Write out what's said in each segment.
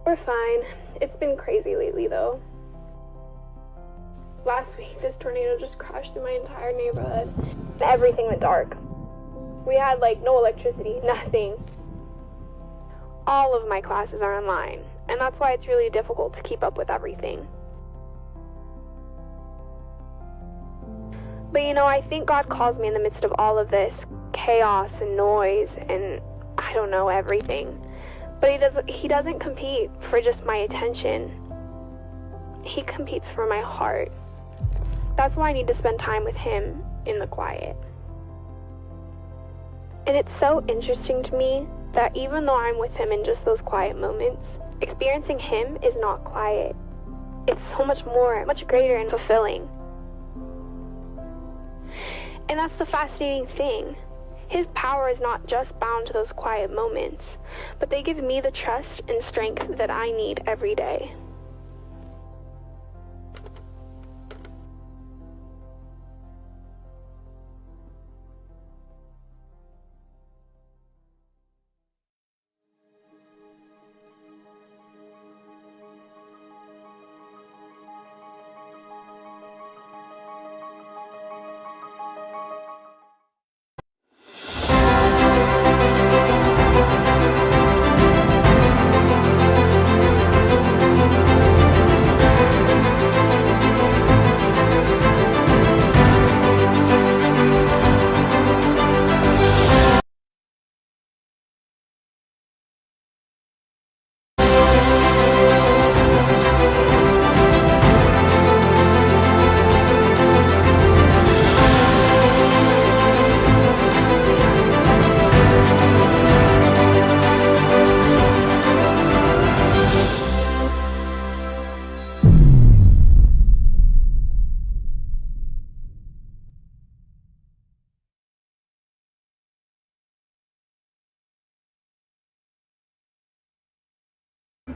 We're fine. It's been crazy lately, though. Last week, this tornado just crashed through my entire neighborhood. Everything went dark. We had, no electricity, nothing. All of my classes are online, and that's why it's really difficult to keep up with everything. But I think God calls me in the midst of all of this chaos and noise and, I don't know, everything. But he doesn't compete for just my attention. He competes for my heart. That's why I need to spend time with him in the quiet. And it's so interesting to me that even though I'm with him in just those quiet moments, experiencing him is not quiet. It's so much more, much greater and fulfilling. And that's the fascinating thing. His power is not just bound to those quiet moments, but they give me the trust and strength that I need every day.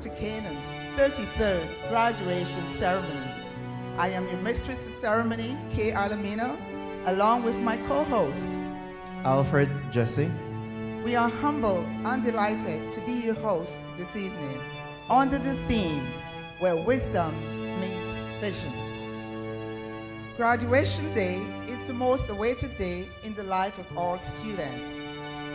To Canaan's 33rd graduation ceremony. I am your mistress of ceremony, Kay Alamino, along with my co-host, Alfred Jesse. We are humbled and delighted to be your host this evening under the theme, Where Wisdom Meets Vision. Graduation Day is the most awaited day in the life of all students.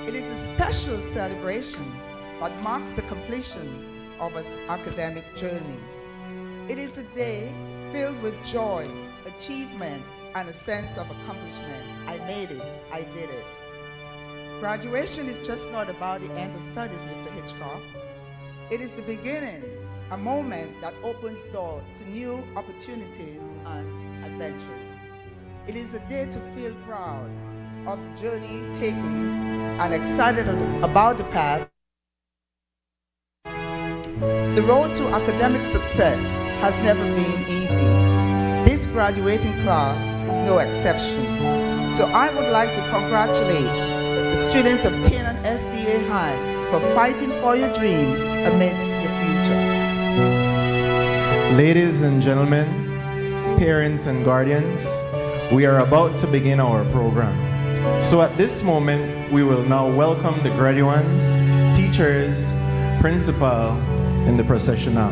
It is a special celebration that marks the completion of an academic journey. It is a day filled with joy, achievement, and a sense of accomplishment. I made it, I did it. Graduation is just not about the end of studies, Mr. Hitchcock. It is the beginning, a moment that opens doors to new opportunities and adventures. It is a day to feel proud of the journey taken and excited about the path. The road to academic success has never been easy. This graduating class is no exception. So I would like to congratulate the students of Canaan S.D.A. High for fighting for your dreams amidst your future. Ladies and gentlemen, parents and guardians, we are about to begin our program. So at this moment, we will now welcome the graduates, teachers, principal, in the processional.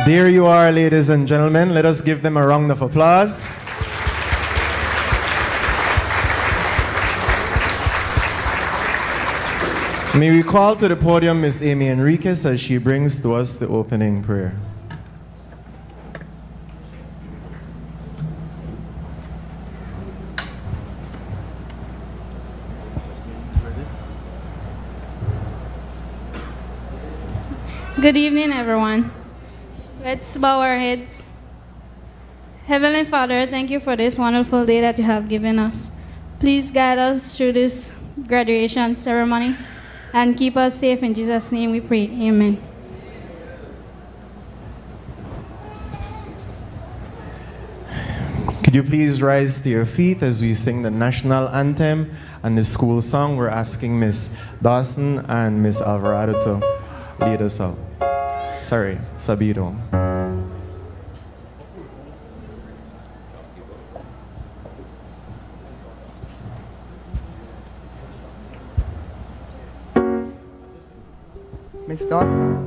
There you are, ladies and gentlemen. Let us give them a round of applause. May we call to the podium Miss Amy Enriquez as she brings to us the opening prayer. Good evening, everyone. Let's bow our heads. Heavenly Father, thank you for this wonderful day that you have given us. Please guide us through this graduation ceremony and keep us safe. In Jesus' name we pray. Amen. Could you please rise to your feet as we sing the national anthem and the school song? We're asking Miss Dawson and Miss Alvarado to lead us out. Sorry, Sabito. Miss Dawson.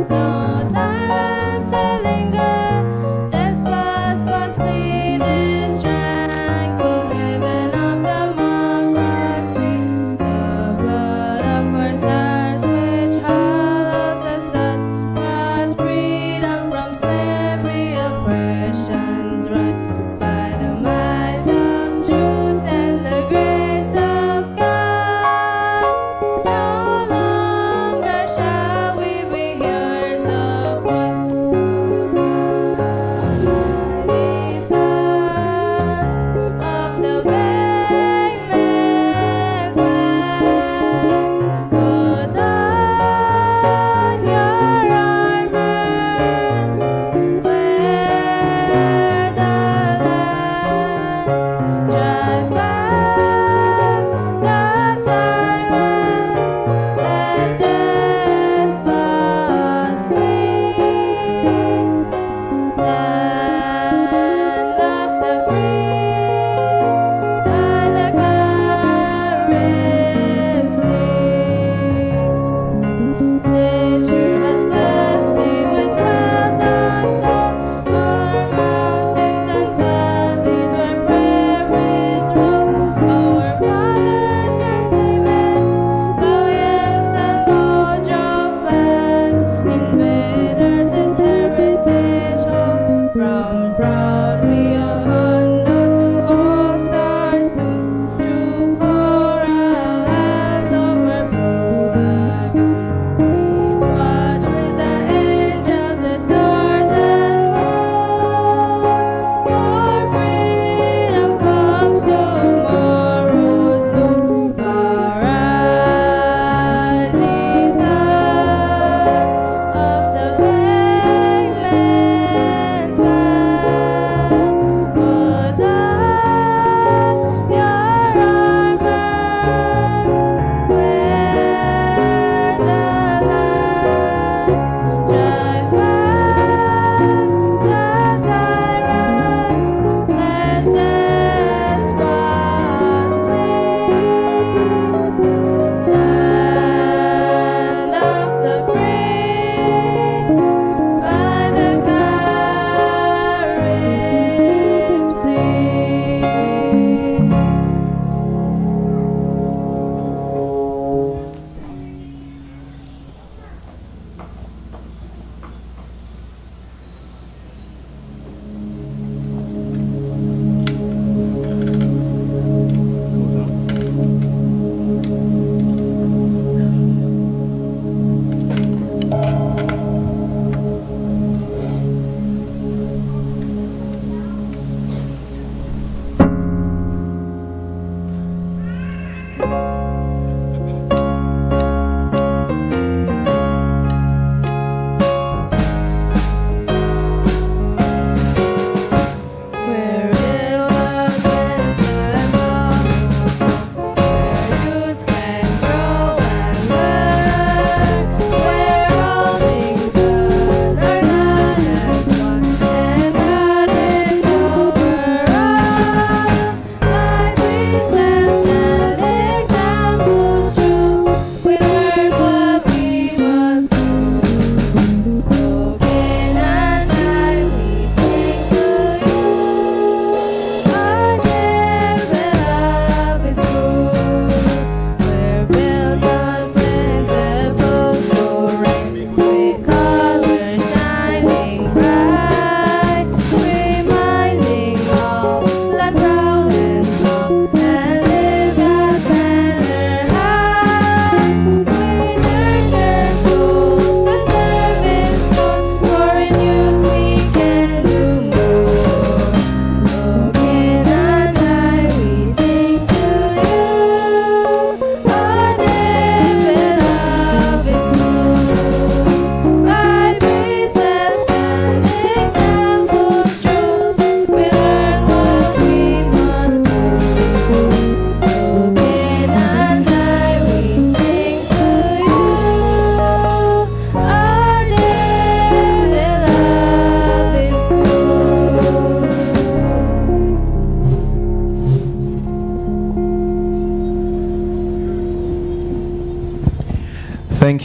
No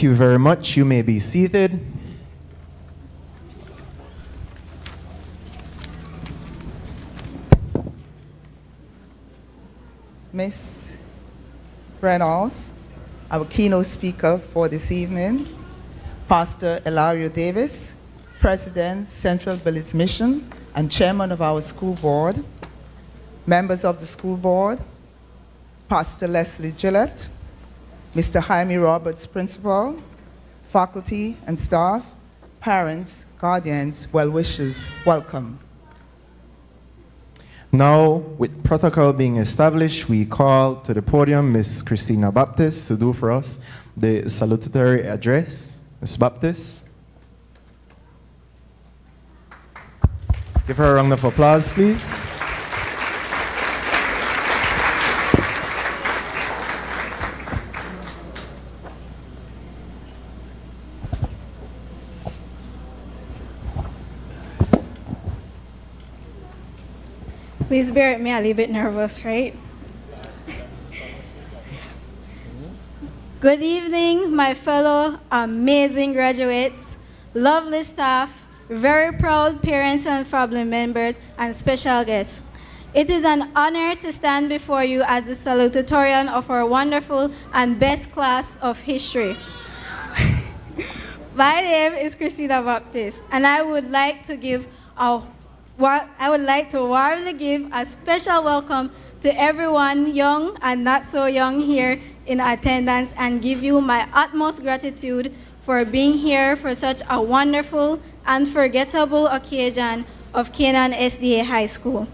Thank you very much. You may be seated. Miss Reynolds, our keynote speaker for this evening, Pastor Elario Davis, President, Central Village Mission, and Chairman of our school board, members of the school board, Pastor Leslie Gillette, Mr. Jaime Roberts, Principal, faculty and staff, parents, guardians, well-wishers, welcome. Now, with protocol being established, we call to the podium Miss Christina Baptist to do for us the salutatory address. Miss Baptist. Give her a round of applause, please. Please bear with me, I'm a little bit nervous, right? Good evening, my fellow amazing graduates, lovely staff, very proud parents and family members, and special guests. It is an honor to stand before you as the salutatorian of our wonderful and best class of history. My name is Christina Baptist, and I would like to warmly give a special welcome to everyone young and not so young here in attendance and give you my utmost gratitude for being here for such a wonderful, unforgettable occasion of Canaan S.D.A. High School.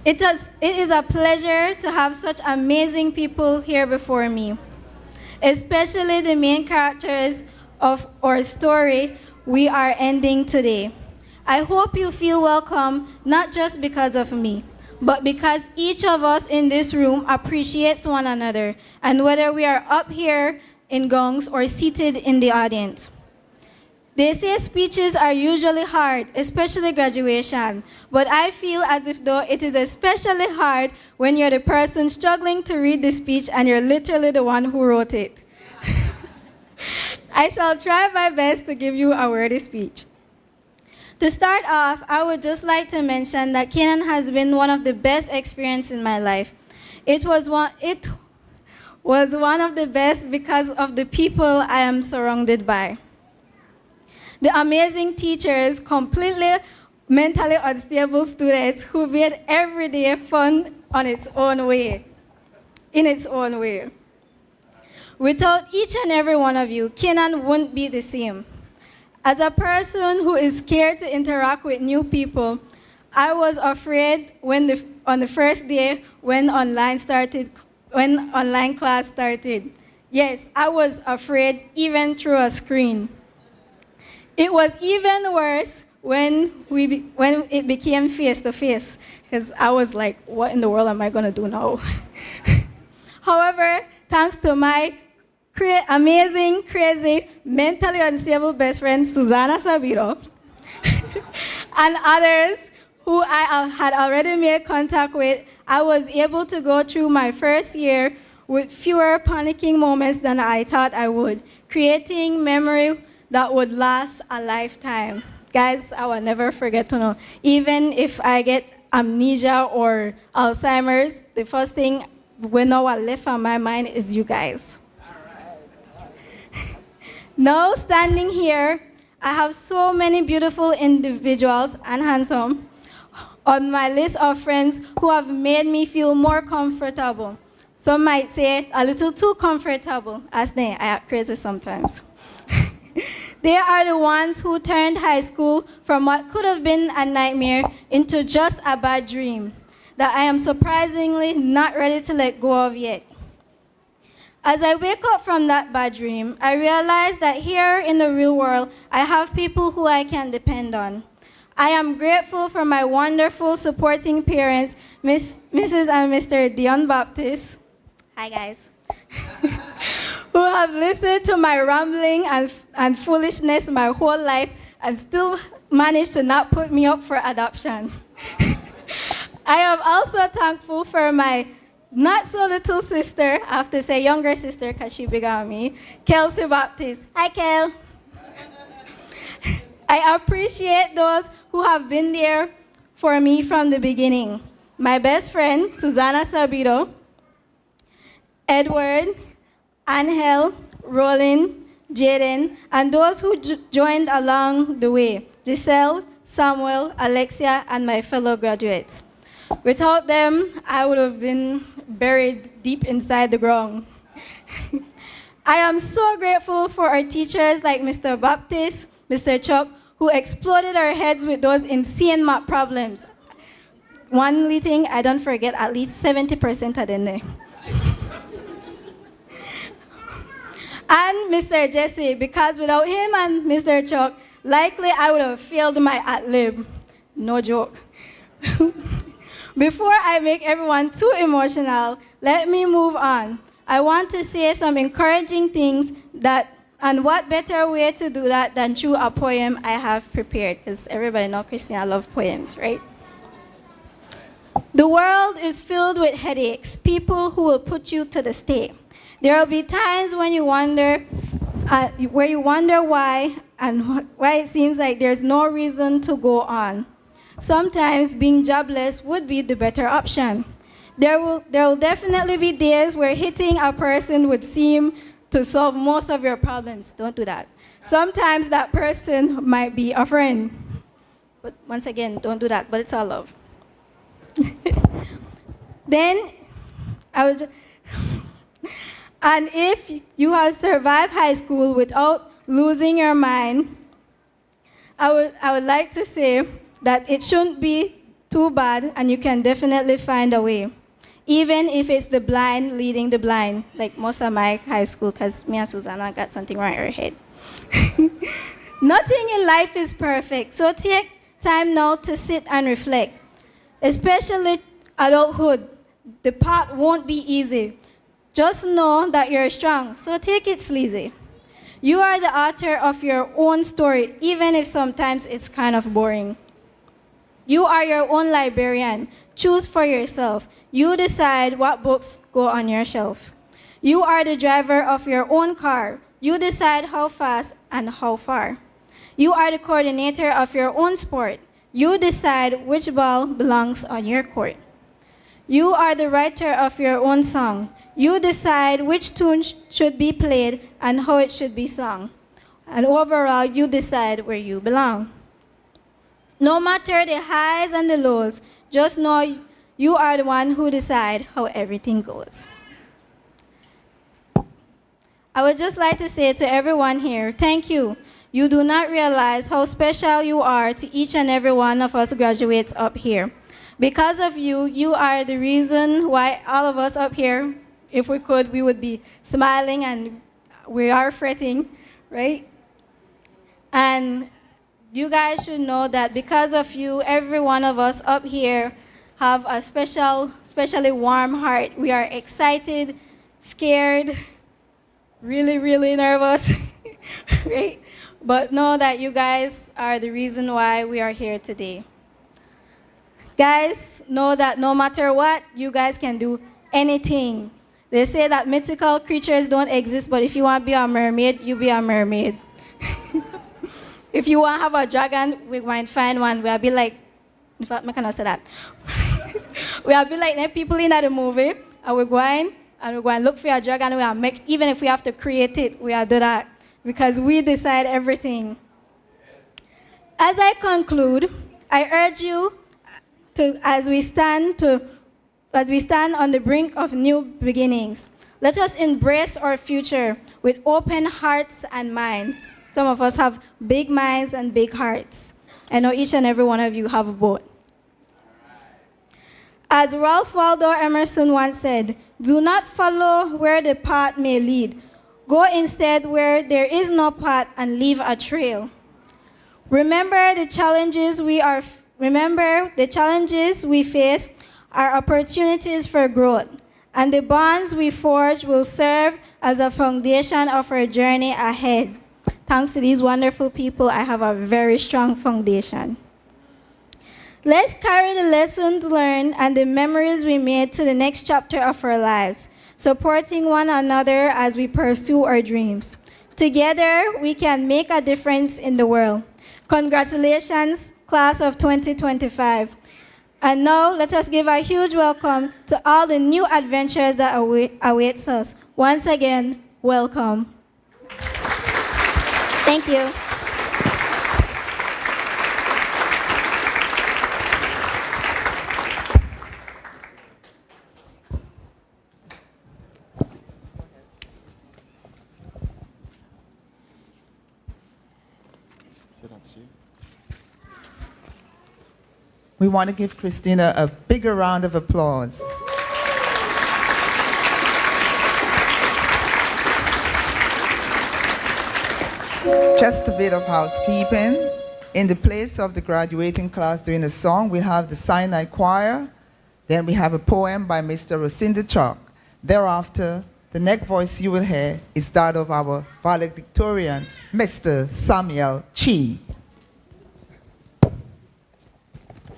It is a pleasure to have such amazing people here before me, especially the main characters of our story we are ending today. I hope you feel welcome, not just because of me, but because each of us in this room appreciates one another, and whether we are up here in gongs or seated in the audience. They say speeches are usually hard, especially graduation, but I feel as if though it is especially hard when you're the person struggling to read the speech and you're literally the one who wrote it. I shall try my best to give you a wordy speech. To start off, I would just like to mention that Canaan has been one of the best experiences in my life. It was one of the best because of the people I am surrounded by. The amazing teachers, completely mentally unstable students who made every day fun in its own way. Without each and every one of you, Canaan wouldn't be the same. As a person who is scared to interact with new people, I was afraid on the first day when online class started. Yes, I was afraid even through a screen. It was even worse when it became face-to-face, because I was like, what in the world am I going to do now? However, thanks to my amazing, crazy, mentally unstable best friend, Susanna Sabiro, and others who I had already made contact with, I was able to go through my first year with fewer panicking moments than I thought I would, creating memory that would last a lifetime. Guys, I will never forget to know. Even if I get amnesia or Alzheimer's, the first thing when I left on my mind is you guys. Now, standing here, I have so many beautiful individuals and handsome on my list of friends who have made me feel more comfortable. Some might say a little too comfortable, as I act crazy sometimes. They are the ones who turned high school from what could have been a nightmare into just a bad dream that I am surprisingly not ready to let go of yet. As I wake up from that bad dream, I realize that here in the real world, I have people who I can depend on. I am grateful for my wonderful supporting parents, Mrs. and Mr. Dion Baptist. Hi, guys. Who have listened to my rambling and foolishness my whole life and still managed to not put me up for adoption. I am also thankful for my not so little sister, I have to say younger sister because she bigger than me, Kelsey Baptist. Hi, Kel. I appreciate those who have been there for me from the beginning. My best friend, Susanna Sabito, Edward, Angel, Roland, Jaden, and those who joined along the way, Giselle, Samuel, Alexia, and my fellow graduates. Without them, I would have been buried deep inside the ground. I am so grateful for our teachers like Mr. Baptist, Mr. Chuck, who exploded our heads with those insane math problems. One thing I don't forget, at least 70% of them there. And Mr. Jesse, because without him and Mr. Chuck, likely I would have failed my ad-lib. No joke. Before I make everyone too emotional, let me move on. I want to say some encouraging things and what better way to do that than through a poem I have prepared, because everybody knows Christina loves poems, right? The world is filled with headaches, people who will put you to the stake. There will be times when you wonder, why and why it seems like there's no reason to go on. Sometimes being jobless would be the better option. There will definitely be days where hitting a person would seem to solve most of your problems. Don't do that. Sometimes that person might be a friend. But once again, don't do that, but it's all love. Then and if you have survived high school without losing your mind, I would like to say that it shouldn't be too bad and you can definitely find a way. Even if it's the blind leading the blind, like most of my high school, because me and Susanna got something right in our head. Nothing in life is perfect, so take time now to sit and reflect. Especially adulthood, the path won't be easy. Just know that you're strong, so take it sleazy. You are the author of your own story, even if sometimes it's kind of boring. You are your own librarian. Choose for yourself. You decide what books go on your shelf. You are the driver of your own car. You decide how fast and how far. You are the coordinator of your own sport. You decide which ball belongs on your court. You are the writer of your own song. You decide which tune should be played and how it should be sung. And overall, you decide where you belong. No matter the highs and the lows, just know you are the one who decides how everything goes. I would just like to say to everyone here, thank you. You do not realize how special you are to each and every one of us graduates up here. Because of you, you are the reason why all of us up here, if we could, we would be smiling and we are fretting, right? And you guys should know that because of you, every one of us up here have a especially warm heart. We are excited, scared, really, really nervous, right? But know that you guys are the reason why we are here today. Guys, know that no matter what, you guys can do anything. They say that mythical creatures don't exist, but if you want to be a mermaid, you be a mermaid. If you want to have a dragon, we might find one. We'll be like, in fact, I cannot say that. We'll be like the people in the movie, and we're going to look for a dragon. We'll make, even if we have to create it, we'll do that. Because we decide everything. As I conclude, I urge you to, as we stand on the brink of new beginnings, let us embrace our future with open hearts and minds. Some of us have big minds and big hearts. I know each and every one of you have both. As Ralph Waldo Emerson once said, do not follow where the path may lead. Go instead where there is no path and leave a trail. Remember the challenges we face are opportunities for growth, and the bonds we forge will serve as a foundation of our journey ahead. Thanks to these wonderful people, I have a very strong foundation. Let's carry the lessons learned and the memories we made to the next chapter of our lives, supporting one another as we pursue our dreams. Together, we can make a difference in the world. Congratulations, class of 2025. And now, let us give a huge welcome to all the new adventures that awaits us. Once again, welcome. Thank you. We want to give Christina a bigger round of applause. Just a bit of housekeeping. In the place of the graduating class doing a song, we have the Sinai Choir. Then we have a poem by Mr. Rocinda Chalk. Thereafter, the next voice you will hear is that of our valedictorian, Mr. Samuel Chi.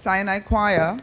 Sinai Choir.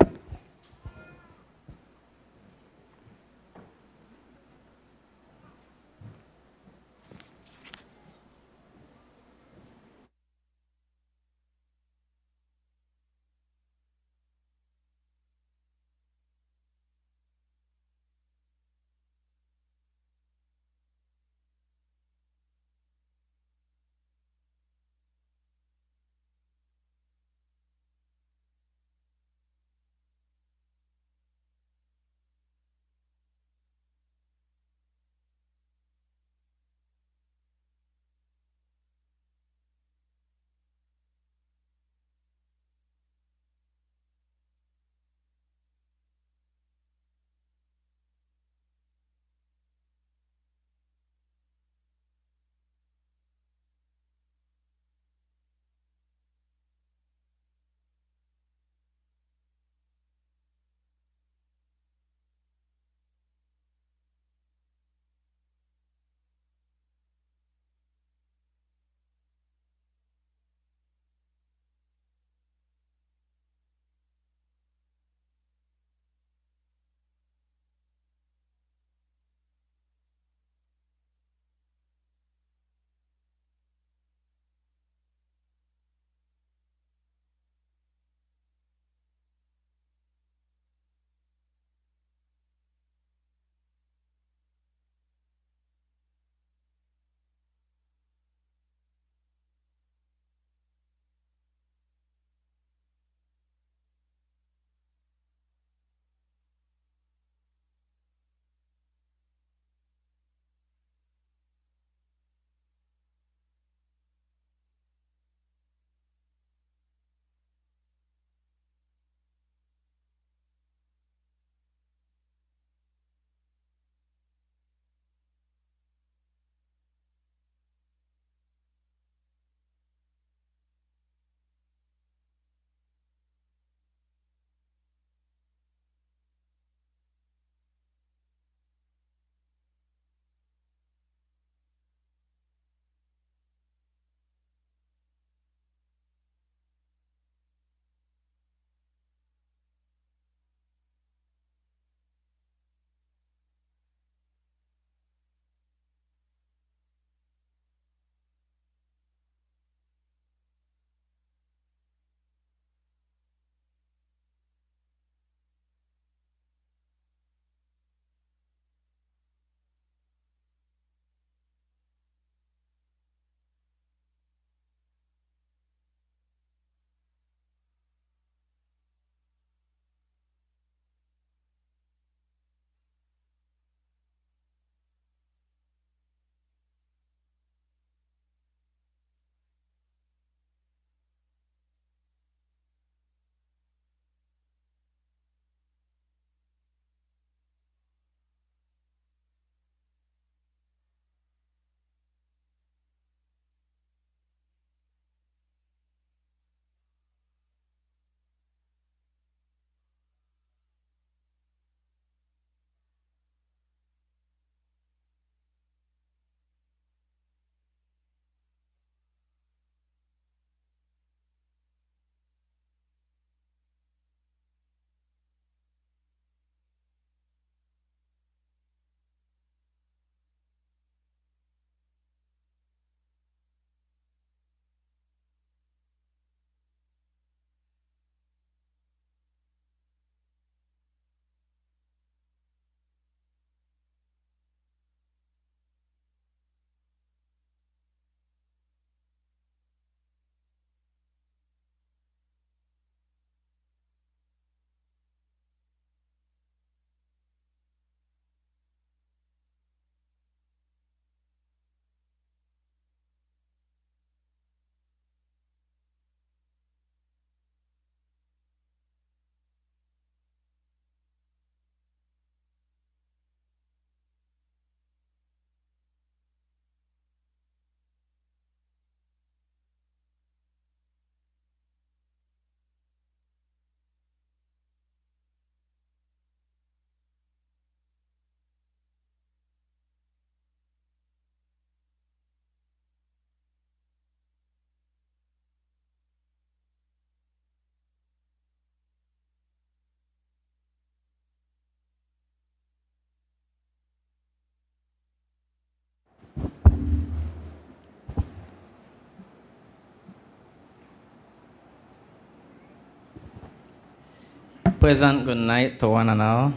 Pleasant good night to one and all.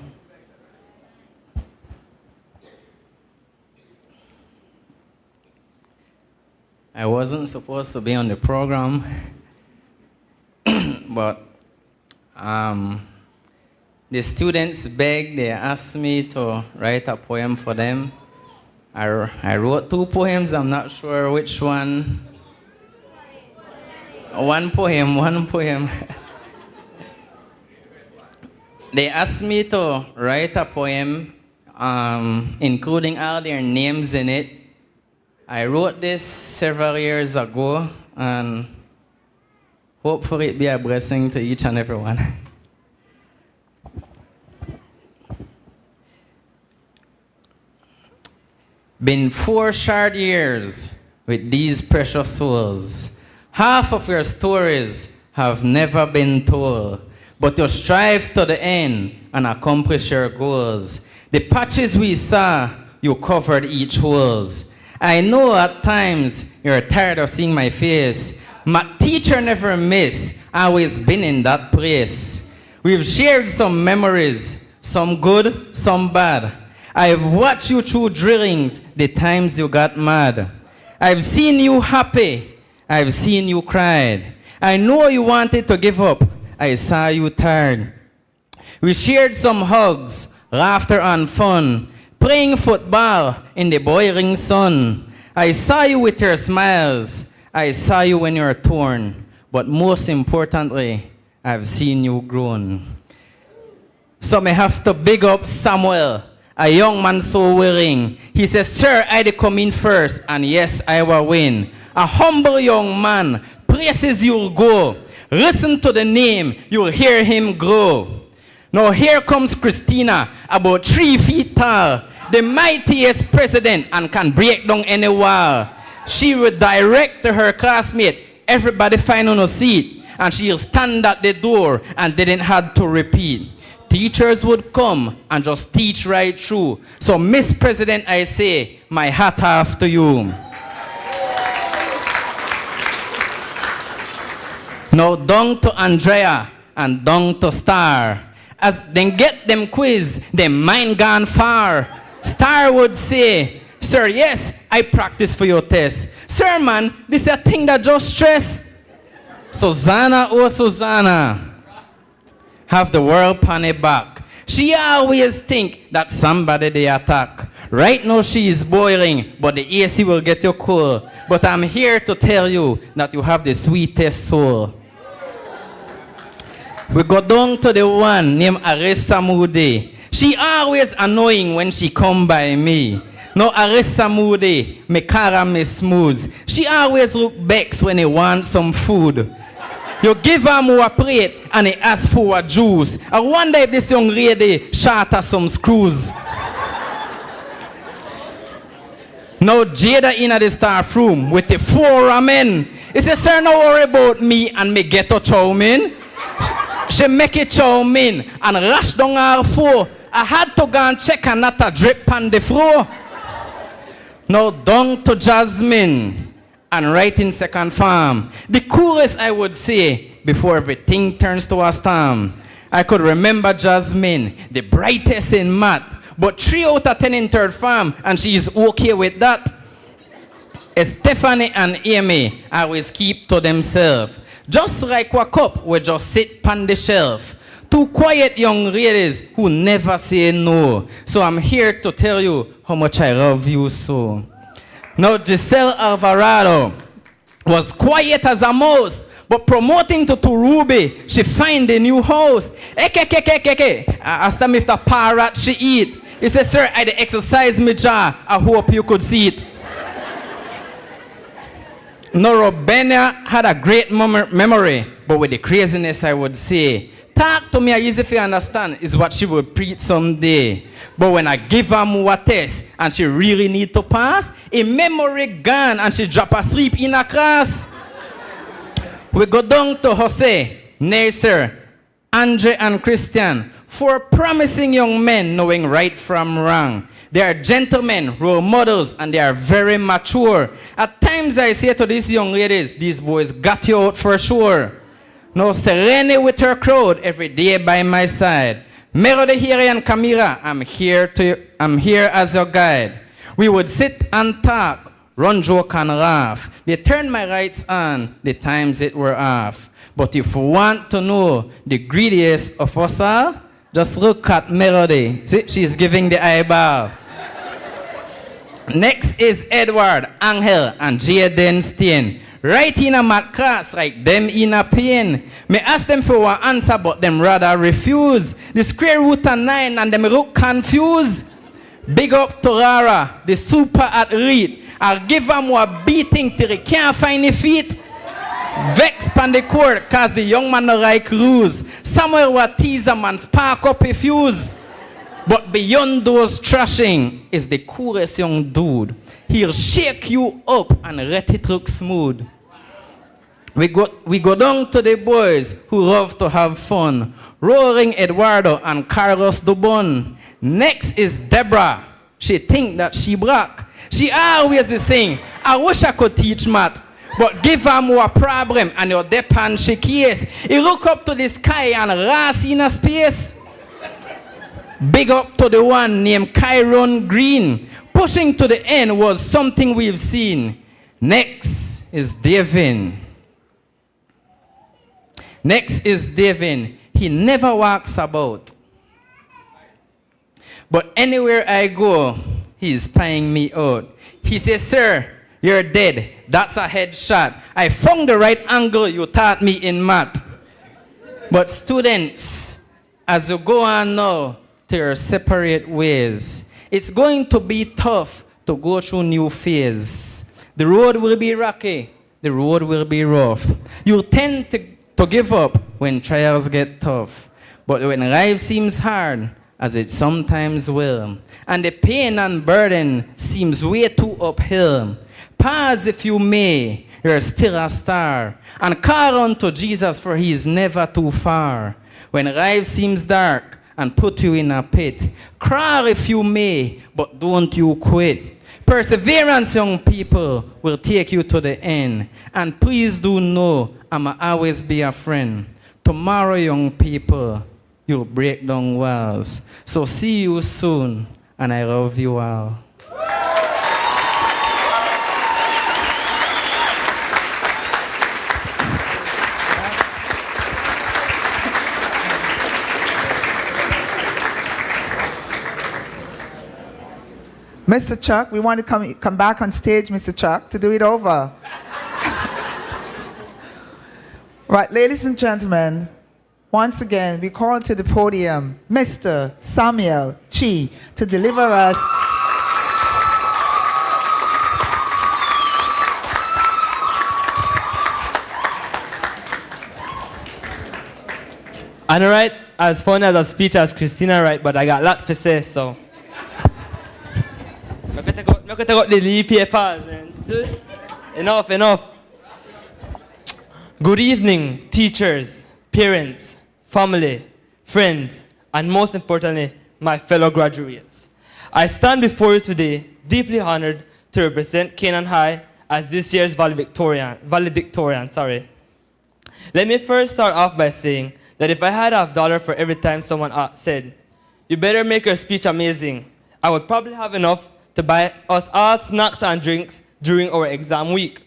I wasn't supposed to be on the program, but the students begged, they asked me to write a poem for them. I wrote 2 poems, I'm not sure which one. One poem. They asked me to write a poem, including all their names in it. I wrote this several years ago, and hopefully it be a blessing to each and every one. Been 4 short years with these precious souls. Half of your stories have never been told, but you strive to the end and accomplish your goals. The patches we saw, you covered each holes. I know at times you're tired of seeing my face. My teacher never missed, always been in that place. We've shared some memories, some good, some bad. I've watched you through drillings, the times you got mad. I've seen you happy, I've seen you cried. I know you wanted to give up, I saw you tired. We shared some hugs, laughter and fun, playing football in the boiling sun. I saw you with your smiles, I saw you when you were torn, but most importantly, I've seen you grown. So I have to big up Samuel, a young man so willing. He says, sir, I did come in first, and yes, I will win. A humble young man, places you'll go. Listen to the name, you'll hear him grow. Now here comes Christina, about 3 feet tall, the mightiest president and can break down any wall. She would direct to her classmate, everybody find on a seat, and she'll stand at the door and didn't have to repeat. Teachers would come and just teach right through. So, Miss President, I say, my hat off to you. Now, down to Andrea and down to Star. As they get them quiz, their mind gone far. Star would say, sir, yes, I practice for your test. Sir, man, this is a thing that just stress. Susanna, oh Susanna, have the world on her back. She always think that somebody they attack. Right now she is boiling, but the AC will get you cool. But I'm here to tell you that you have the sweetest soul. We go down to the one named Arissa Moody. She always annoying when she come by me. No, Arissa Moody, me cara me smooth. She always look vexed when he wants some food. You give her more plate and he asks for a juice. I wonder if this young lady shot her some screws. Now Jada in the staff room with the 4 ramen. He says, sir, no worry about me and me ghetto chow mein. She make it chow mein and rush down her 4. I had to go and check and not a drip on the floor. Now down to Jasmine and right in second farm. The coolest I would say before everything turns to a storm. I could remember Jasmine, the brightest in math, but 3 out of 10 in third farm, and she is okay with that. Stephanie and Amy always keep to themselves. Just like a cup we just sit on the shelf. 2 quiet young ladies who never say no. So I'm here to tell you how much I love you so. Now Giselle Alvarado was quiet as a mouse, but promoting to Ruby, she find a new house. I asked them if the parrot she eat. He said, sir, I exercise my jaw. I hope you could see it. Now Robenia had a great memory, but with the craziness I would say, talk to me easy if you understand is what she will preach someday. But when I give her more test and she really need to pass, a memory gone and she drop asleep in a class. We go down to Jose, Nasser, Andre and Christian, 4 promising young men knowing right from wrong. They are gentlemen, role models, and they are very mature. At times I say to these young ladies, these boys got you out for sure. No Serene with her crowd every day by my side. Melody, Hiri, and Kamira, I'm here as your guide. We would sit and talk, run, joke, and laugh. They turned my rights on the times it were off. But if you want to know the greediest of us all, just look at Melody. See, she's giving the eyeball. Next is Edward, Angel, and Jaden Steen. Right in a math class like them in a pain. Me ask them for an answer, but them rather refuse. The square root of 9 and them look confused. Big up to Rara, the super athlete. I'll give them more beating till he can't find his feet. Vex pan the court, cause the young man no like lose. Somewhere where tease a man spark up a fuse. But beyond those trashing is the coolest young dude. He'll shake you up and let it look smooth. We go down to the boys who love to have fun. Roaring Eduardo and Carlos Dubon. Next is Deborah. She think that she black. She always sing, I wish I could teach math. But give her more problem and your depend she case. He look up to the sky and lost in a space. Big up to the one named Kyron Green. Pushing to the end was something we've seen. Next is Devin. He never walks about. But anywhere I go, he's spying me out. He says, sir, you're dead. That's a headshot. I found the right angle you taught me in math. But students, as you go on now to your separate ways, it's going to be tough to go through new phase. The road will be rocky. The road will be rough. You'll tend to give up when trials get tough. But when life seems hard, as it sometimes will, and the pain and burden seems way too uphill, pause if you may, you're still a star, and call on to Jesus, for he is never too far. When life seems dark and put you in a pit, crawl if you may, but don't you quit. Perseverance, young people, will take you to the end. And please do know, I'ma always be a friend. Tomorrow, young people, you'll break down walls. So see you soon, and I love you all. Mr. Chuck, we want to come back on stage, Mr. Chuck, to do it over. Right, ladies and gentlemen, once again, we call to the podium Mr. Samuel Chi to deliver us I don't write as fun as a speech as Christina write, but I got a lot to say, so. I'm going to take out the leaf papers, man. Enough. Good evening, teachers, parents, family, friends, and most importantly, my fellow graduates. I stand before you today deeply honored to represent Canaan High as this year's valedictorian. Let me first start off by saying that if I had $1 for every time someone said, "You better make your speech amazing," I would probably have enough to buy us all snacks and drinks during our exam week.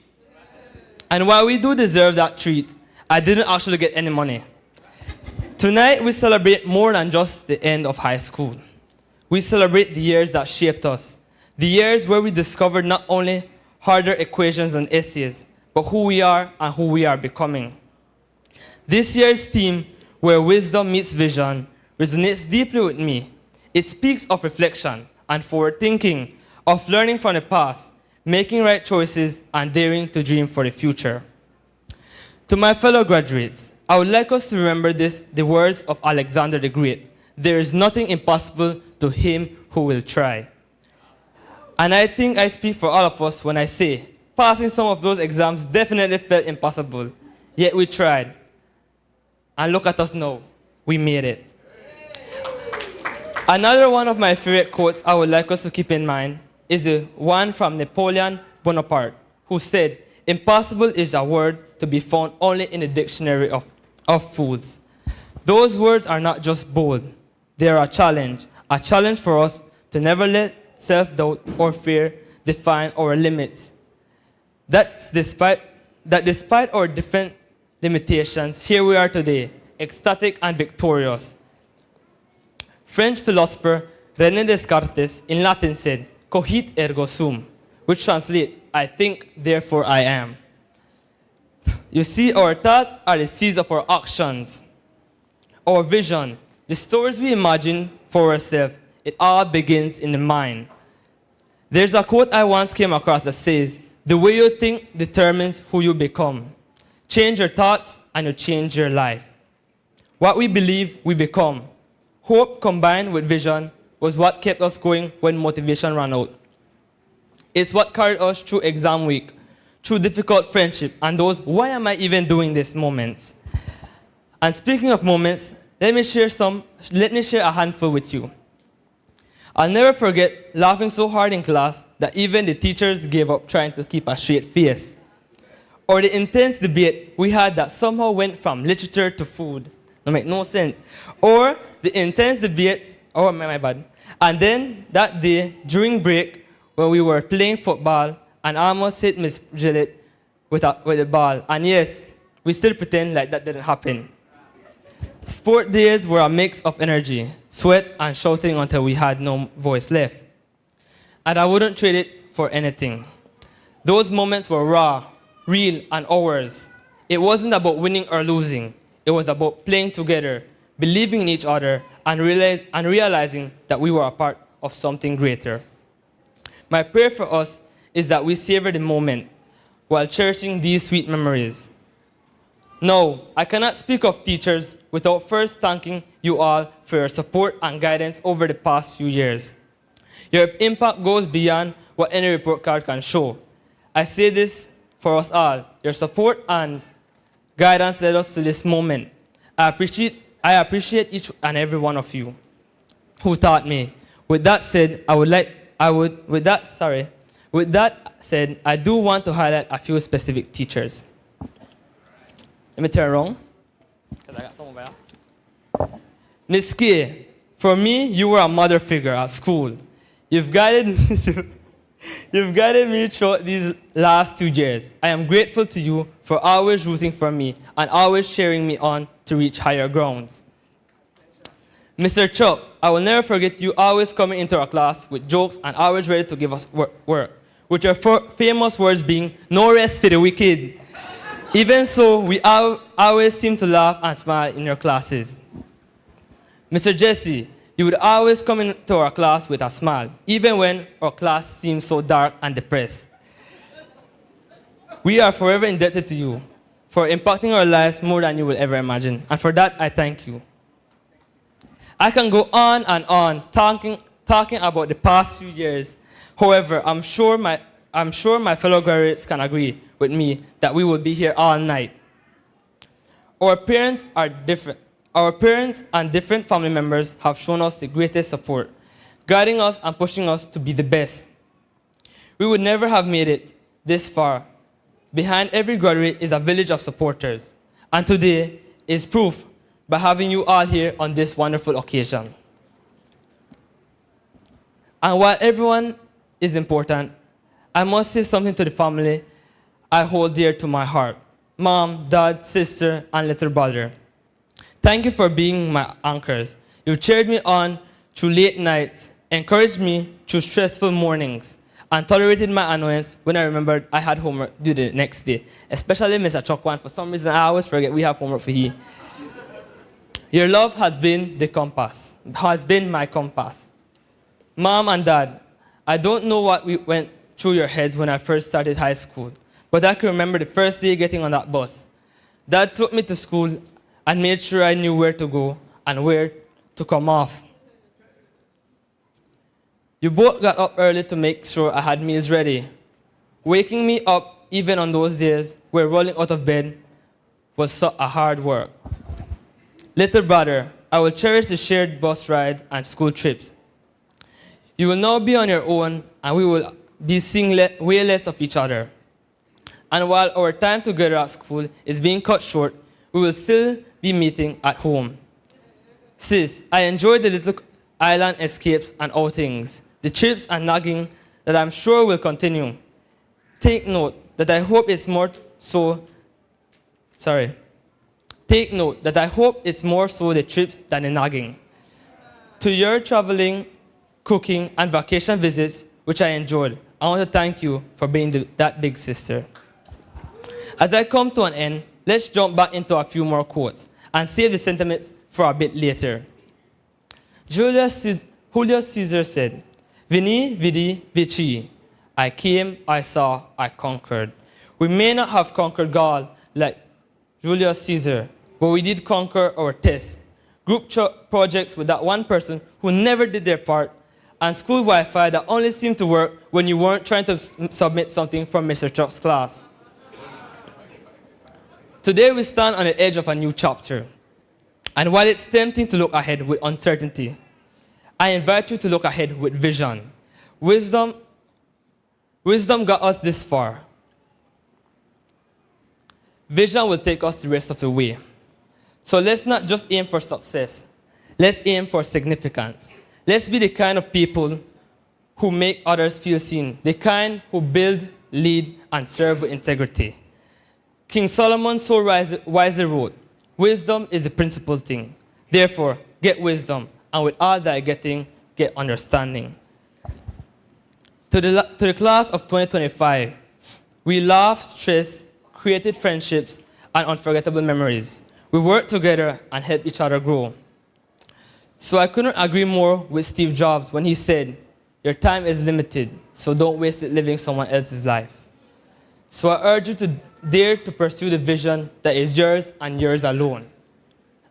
And while we do deserve that treat, I didn't actually get any money. Tonight, we celebrate more than just the end of high school. We celebrate the years that shaped us, the years where we discovered not only harder equations and essays, but who we are and who we are becoming. This year's theme, Where Wisdom Meets Vision, resonates deeply with me. It speaks of reflection and forward thinking, of learning from the past, making right choices, and daring to dream for the future. To my fellow graduates, I would like us to remember the words of Alexander the Great: "There is nothing impossible to him who will try." And I think I speak for all of us when I say, passing some of those exams definitely felt impossible, yet we tried. And look at us now, we made it. Another one of my favorite quotes I would like us to keep in mind is the one from Napoleon Bonaparte, who said, "Impossible is a word to be found only in the dictionary of of fools. Those words are not just bold, they are a challenge for us to never let self-doubt or fear define our limits. That despite our different limitations, here we are today, ecstatic and victorious. French philosopher René Descartes in Latin said, "Cogit ergo sum," which translates, "I think, therefore I am." You see, our thoughts are the seeds of our actions. Our vision, the stories we imagine for ourselves, it all begins in the mind. There's a quote I once came across that says, "The way you think determines who you become. Change your thoughts and you change your life." What we believe, we become. Hope combined with vision was what kept us going when motivation ran out. It's what carried us through exam week, through difficult friendship, and those "why am I even doing this" moments. And speaking of moments, let me share a handful with you. I'll never forget laughing so hard in class that even the teachers gave up trying to keep a straight face. Or the intense debate we had that somehow went from literature to food. That make no sense. Or the intense debates, my bad. And then that day, during break, when we were playing football and I almost hit Miss Gillette with a ball. And yes, we still pretend like that didn't happen. Sport days were a mix of energy, sweat, and shouting until we had no voice left. And I wouldn't trade it for anything. Those moments were raw, real, and ours. It wasn't about winning or losing. It was about playing together, believing in each other, and realizing that we were a part of something greater. My prayer for us is that we savor the moment while cherishing these sweet memories. No, I cannot speak of teachers without first thanking you all for your support and guidance over the past few years. Your impact goes beyond what any report card can show. I say this for us all. Your support and guidance led us to this moment. I appreciate each and every one of you who taught me. With that said, I do want to highlight a few specific teachers. Let me turn around, because I got some over here. Miss K, for me, you were a mother figure at school. You've guided me throughout these last 2 years. I am grateful to you for always rooting for me and always cheering me on to reach higher grounds. Mr. Chuck, I will never forget you always coming into our class with jokes and always ready to give us work, with your famous words being, "No rest for the wicked." Even so, we always seem to laugh and smile in your classes. Mr. Jesse, you would always come into our class with a smile, even when our class seems so dark and depressed. We are forever indebted to you for impacting our lives more than you will ever imagine, and for that, I thank you. I can go on and on talking about the past few years. However, I'm sure my fellow graduates can agree with me that we will be here all night. Our parents and different family members have shown us the greatest support, guiding us and pushing us to be the best. We would never have made it this far. Behind every graduate is a village of supporters, and today is proof by having you all here on this wonderful occasion. And while everyone is important, I must say something to the family I hold dear to my heart: Mom, Dad, sister, and little brother. Thank you for being my anchors. You've cheered me on through late nights, encouraged me through stressful mornings, and tolerated my annoyance when I remembered I had homework due the next day. Especially Mr. Chokwan. For some reason, I always forget we have homework for he. Your love has been my compass. Mom and Dad, I don't know what went through your heads when I first started high school, but I can remember the first day getting on that bus. Dad took me to school and made sure I knew where to go and where to come off. You both got up early to make sure I had meals ready. Waking me up even on those days where rolling out of bed was a hard work. Little brother, I will cherish the shared bus ride and school trips. You will now be on your own, and we will be seeing way less of each other. And while our time together at school is being cut short, we will still be meeting at home. Sis, I enjoyed the little island escapes and outings, the trips and nagging that I'm sure will continue. Take note that I hope it's more so the trips than the nagging. To your traveling, cooking, and vacation visits, which I enjoyed, I want to thank you for being that big sister. As I come to an end, let's jump back into a few more quotes and save the sentiments for a bit later. Julius Caesar said, Vini, vidi, vici. I came, I saw, I conquered. We may not have conquered God like Julius Caesar, but we did conquer our tests, group projects with that one person who never did their part, and school Wi-Fi that only seemed to work when you weren't trying to submit something from Mr. Chuck's class. Today we stand on the edge of a new chapter. And while it's tempting to look ahead with uncertainty, I invite you to look ahead with vision. Wisdom got us this far. Vision will take us the rest of the way. So let's not just aim for success. Let's aim for significance. Let's be the kind of people who make others feel seen, the kind who build, lead, and serve with integrity. King Solomon so wisely wrote, wisdom is the principal thing. Therefore, get wisdom, and with all that getting, get understanding. To the class of 2025, we laughed, stressed, created friendships, and unforgettable memories. We worked together and helped each other grow. So I couldn't agree more with Steve Jobs when he said, your time is limited, so don't waste it living someone else's life. So I urge you to dare to pursue the vision that is yours and yours alone.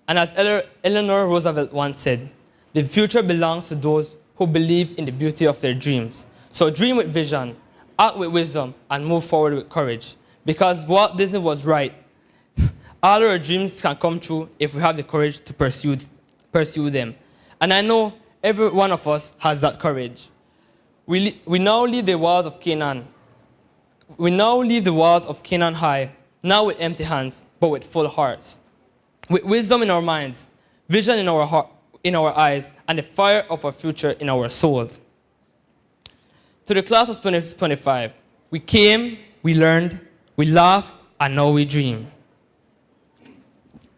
And as Eleanor Roosevelt once said, the future belongs to those who believe in the beauty of their dreams. So dream with vision, act with wisdom, and move forward with courage. Because Walt Disney was right. All our dreams can come true if we have the courage to pursue them. And I know every one of us has that courage. We now leave the walls of Canaan. We now leave the walls of Canaan high, not with empty hands, but with full hearts. With wisdom in our minds, vision in our eyes, and the fire of our future in our souls. To the class of 2025, we came, we learned, we laughed, and now we dream.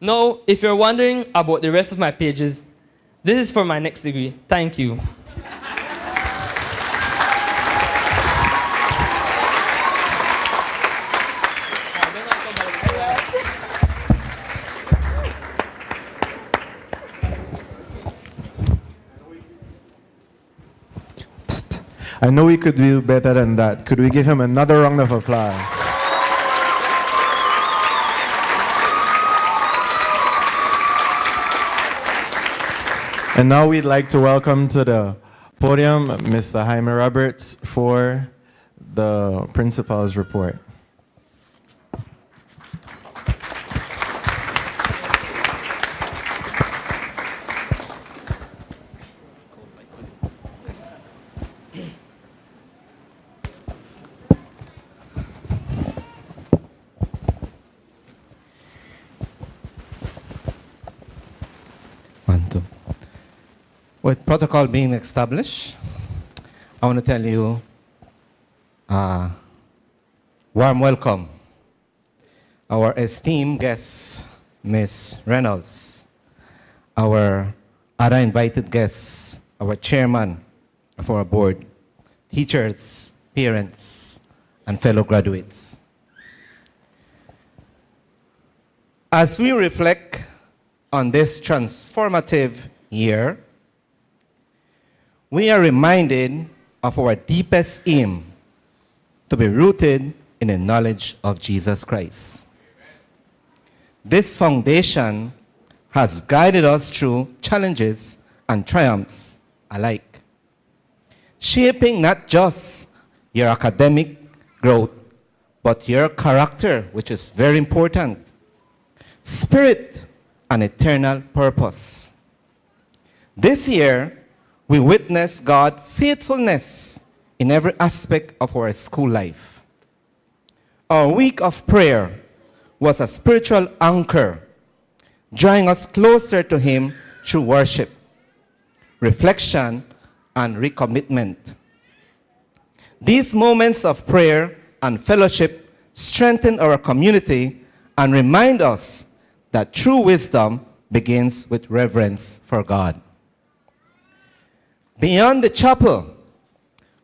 Now, if you're wondering about the rest of my pages, this is for my next degree. Thank you. I know we could do better than that. Could we give him another round of applause? And now we'd like to welcome to the podium Mr. Jaime Roberts for the principal's report. With protocol being established, I want to tell you warm welcome. Our esteemed guest, Ms. Reynolds, our other invited guests, our chairman of our board, teachers, parents, and fellow graduates. As we reflect on this transformative year, we are reminded of our deepest aim to be rooted in the knowledge of Jesus Christ. This foundation has guided us through challenges and triumphs alike, shaping not just your academic growth, but your character, which is very important, spirit, and eternal purpose. This year, we witness God's faithfulness in every aspect of our school life. Our week of prayer was a spiritual anchor drawing us closer to Him through worship, reflection, and recommitment. These moments of prayer and fellowship strengthen our community and remind us that true wisdom begins with reverence for God. Beyond the chapel,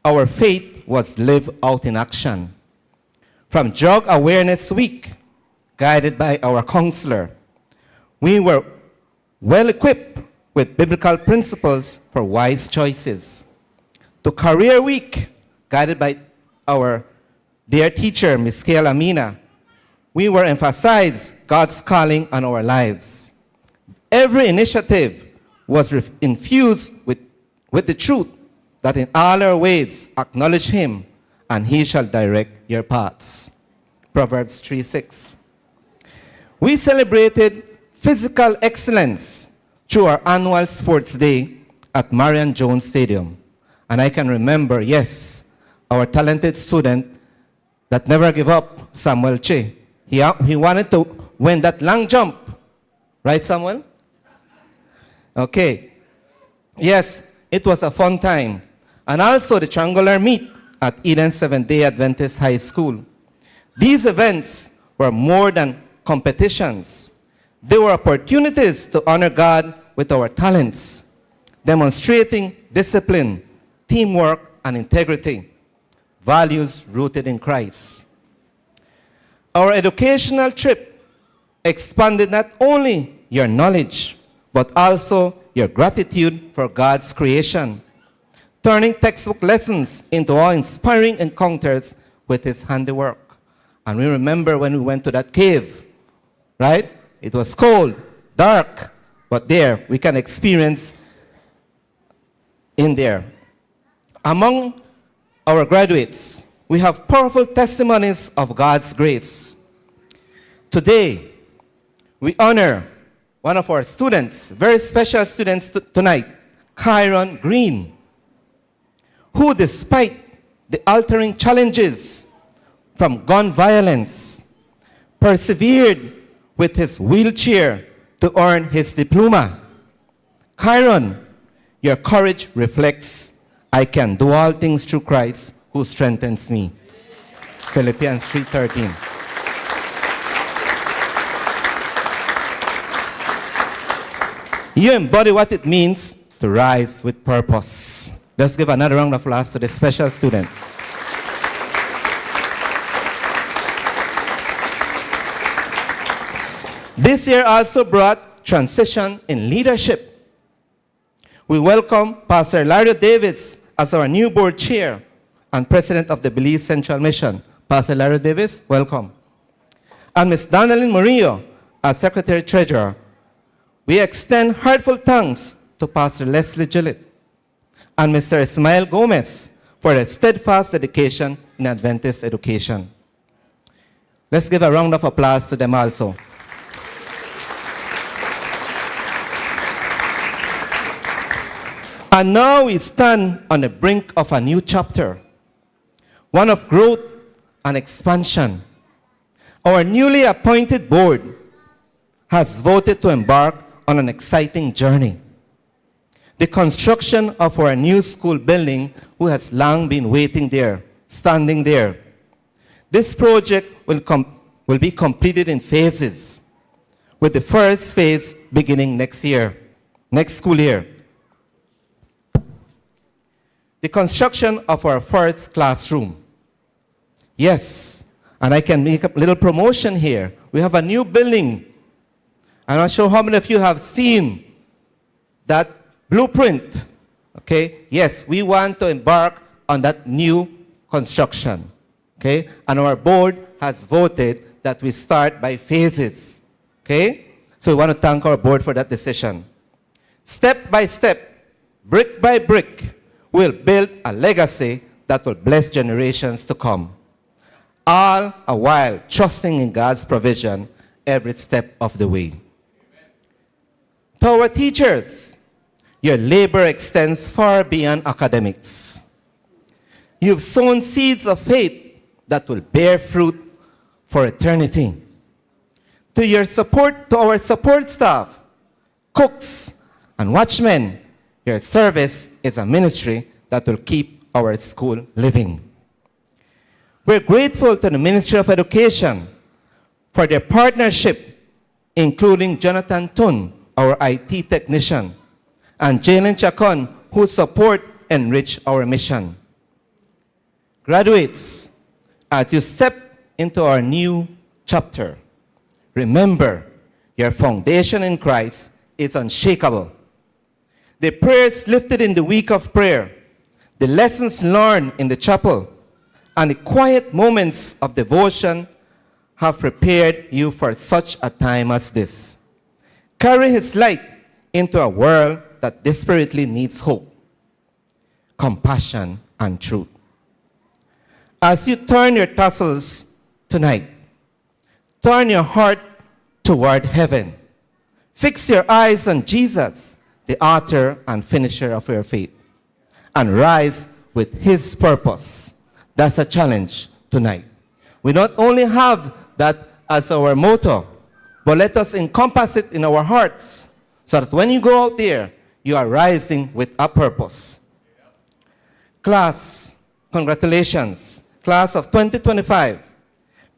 our faith was lived out in action. From Drug Awareness Week, guided by our counselor, we were well equipped with biblical principles for wise choices. To Career Week, guided by our dear teacher, Ms. Kael Amina, we were emphasized God's calling on our lives. Every initiative was infused with the truth that in all our ways acknowledge Him, and He shall direct your paths. Proverbs 3:6. We celebrated physical excellence through our annual sports day at Marion Jones Stadium. And I can remember, yes, our talented student that never gave up, Samuel Che. He wanted to win that long jump. Right, Samuel? Okay. Yes, it was a fun time. And also the triangular meet at Eden Seventh-day Adventist High School. These events were more than competitions. They were opportunities to honor God with our talents, demonstrating discipline, teamwork, and integrity, values rooted in Christ. Our educational trip expanded not only your knowledge, but also your gratitude for God's creation, turning textbook lessons into awe-inspiring encounters with His handiwork. And we remember when we went to that cave, right? It was cold, dark, but there we can experience in there. Among our graduates, we have powerful testimonies of God's grace. Today, we honor one of our students, very special students tonight, Kyron Green, who despite the altering challenges from gun violence, persevered with his wheelchair to earn his diploma. Kyron, your courage reflects, I can do all things through Christ who strengthens me. Philippians 3:13. You embody what it means to rise with purpose. Let's give another round of applause to the special student. This year also brought transition in leadership. We welcome Pastor Larry Davis as our new board chair and president of the Belize Central Mission. Pastor Larry Davis, welcome. And Ms. Donalyn Murillo as secretary treasurer. We extend heartfelt thanks to Pastor Leslie Gillett and Mr. Ismael Gomez for their steadfast dedication in Adventist education. Let's give a round of applause to them also. And now we stand on the brink of a new chapter, one of growth and expansion. Our newly appointed board has voted to embark on an exciting journey. The construction of our new school building, who has long been waiting there, standing there. This project will be completed in phases, with the first phase beginning next school year. The construction of our first classroom. Yes, and I can make a little promotion here. We have a new building. I'm not sure how many of you have seen that blueprint. Okay, yes, we want to embark on that new construction. Okay, and our board has voted that we start by phases. Okay, so we want to thank our board for that decision. Step by step, brick by brick, we'll build a legacy that will bless generations to come, all a while trusting in God's provision every step of the way. To our teachers, your labor extends far beyond academics. You've sown seeds of faith that will bear fruit for eternity. to our support staff, cooks, and watchmen. Your service is a ministry that will keep our school living. We're grateful to the Ministry of Education for their partnership, including Jonathan Tun, our IT technician, and Jalen Chacon, who support and enrich our mission. Graduates, as you step into our new chapter, remember your foundation in Christ is unshakable. The prayers lifted in the week of prayer, the lessons learned in the chapel, and the quiet moments of devotion have prepared you for such a time as this. Carry His light into a world that desperately needs hope, compassion, and truth. As you turn your tassels tonight, turn your heart toward heaven. Fix your eyes on Jesus, the author and finisher of your faith, and rise with His purpose. That's a challenge tonight. We not only have that as our motto, but let us encompass it in our hearts so that when you go out there, you are rising with a purpose. Class, congratulations. Class of 2025.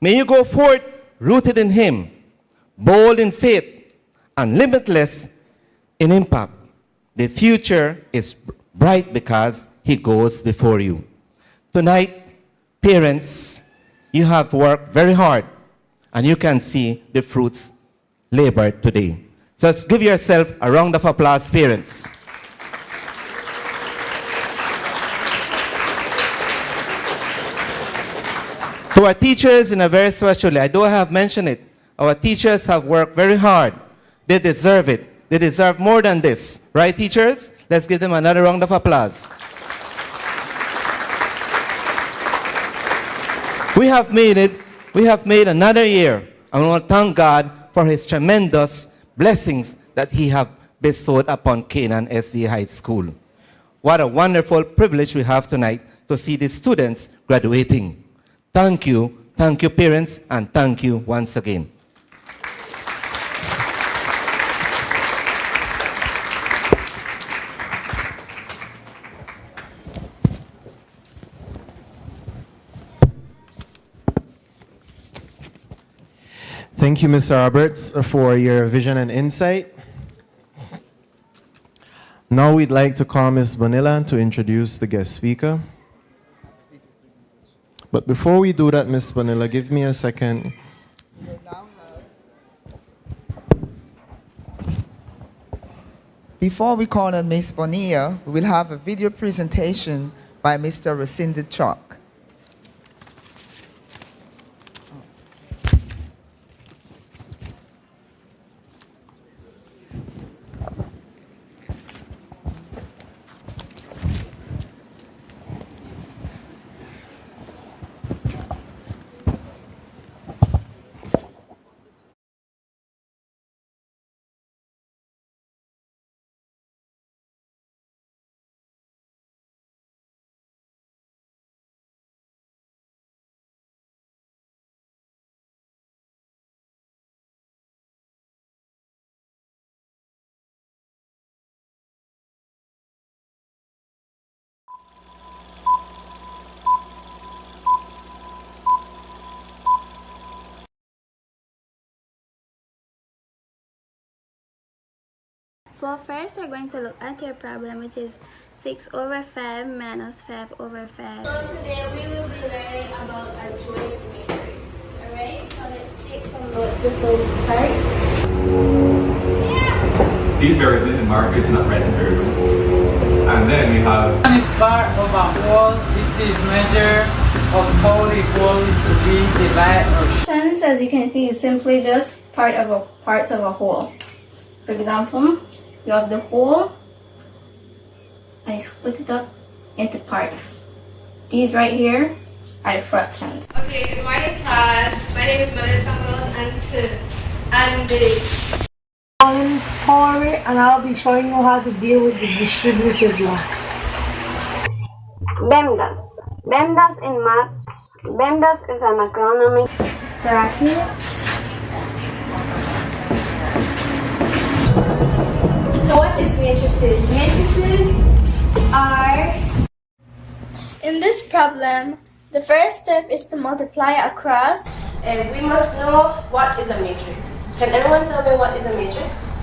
May you go forth rooted in Him, bold in faith, and limitless in impact. The future is bright because He goes before you. Tonight, parents, you have worked very hard, and you can see the fruits labored today. Just give yourself a round of applause, parents. To our teachers, in a very special way, I do have mentioned it. Our teachers have worked very hard. They deserve it. They deserve more than this. Right, teachers? Let's give them another round of applause. We have made it. We have made another year. I want to thank God for His tremendous blessings that He has bestowed upon Canaan S.D.A High School. What a wonderful privilege we have tonight to see the students graduating. Thank you, parents, and thank you once again. Thank you, Mr. Roberts, for your vision and insight. Now we'd like to call Ms. Bonilla to introduce the guest speaker. But before we do that, Ms. Bonilla, give me a second. Before we call on Ms. Bonilla, we will have a video presentation by Mr. Rescinded Chalk. So first we're going to look at your problem, which is 6 over 5 minus 5 over 5. So today we will be learning about a joint matrix. Alright, so let's take some notes before we start. These variables in markers is not present variable. And then we have... One is part of a whole, which is measure of how the whole is to be divided or... Sentence, as you can see, is simply just parts of a whole. For example, you have the whole and you split it up into parts. These right here are the fractions. Okay, good morning class. My name is Melissa Mills and I'm Corey and I'll be showing you how to deal with the distributive law. BEMDAS. BEMDAS in maths. BEMDAS is an acronym. Brackets, is matrices? Matrices are... In this problem, the first step is to multiply across. And we must know what is a matrix. Can anyone tell me what is a matrix?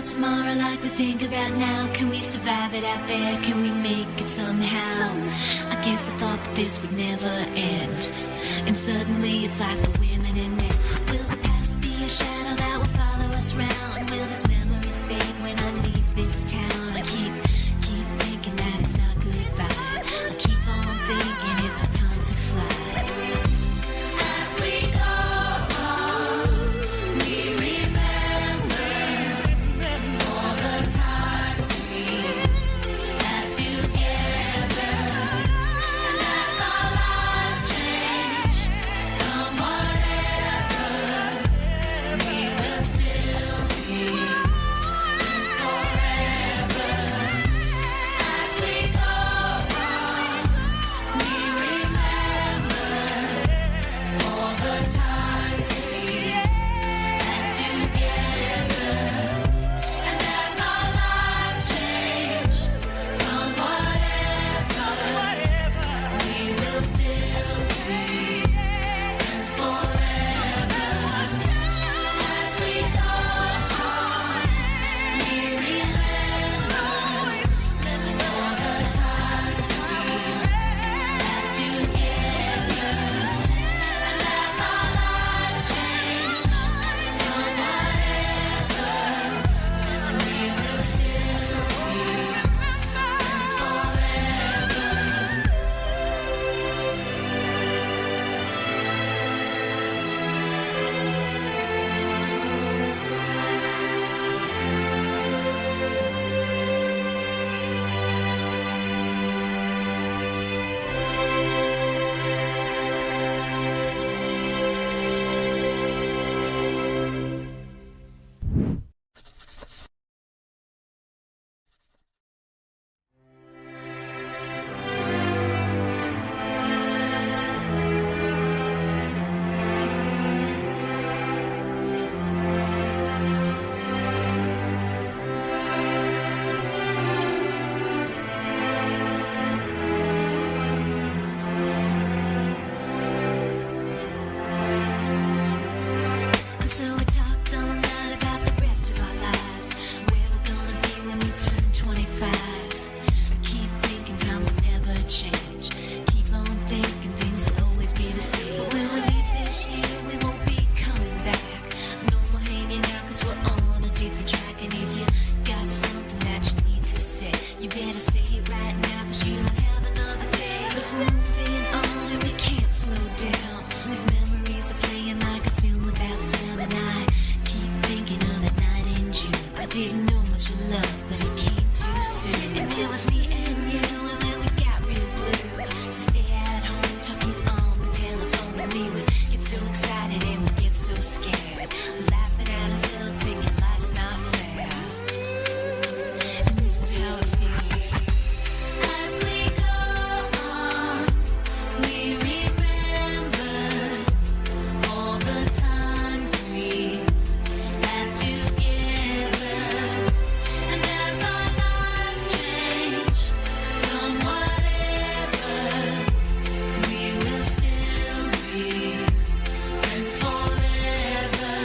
tomorrow like we think about now. Can we survive it out there? Can we make it somehow? I guess I thought that this would never end, and suddenly it's like we're women and men. Will the past be a shadow that will follow us round? Will these memories fade when I leave this town? I keep thinking that it's not goodbye. I keep on thinking it's our time to fly. As we go on, we remember all the times we had together. And as our lives change from whatever, we will still be 'cause we're on a different track. And if you got something that you need to say, you better say it right now, 'cause you don't have another day. 'Cause we're moving on and we can't slow down. These memories are playing like a film without sound. And I keep thinking of that night in June. I didn't know much of love, but it came too soon. And it was me and you, and then we got real blue. Stay at home talking on the telephone, and we would get so excited and we'd get so scared, laughing at ourselves, thinking life's not fair. And this is how it feels. As we go on, we remember all the times we had together. And as our lives change from whatever, we will still be friends forever.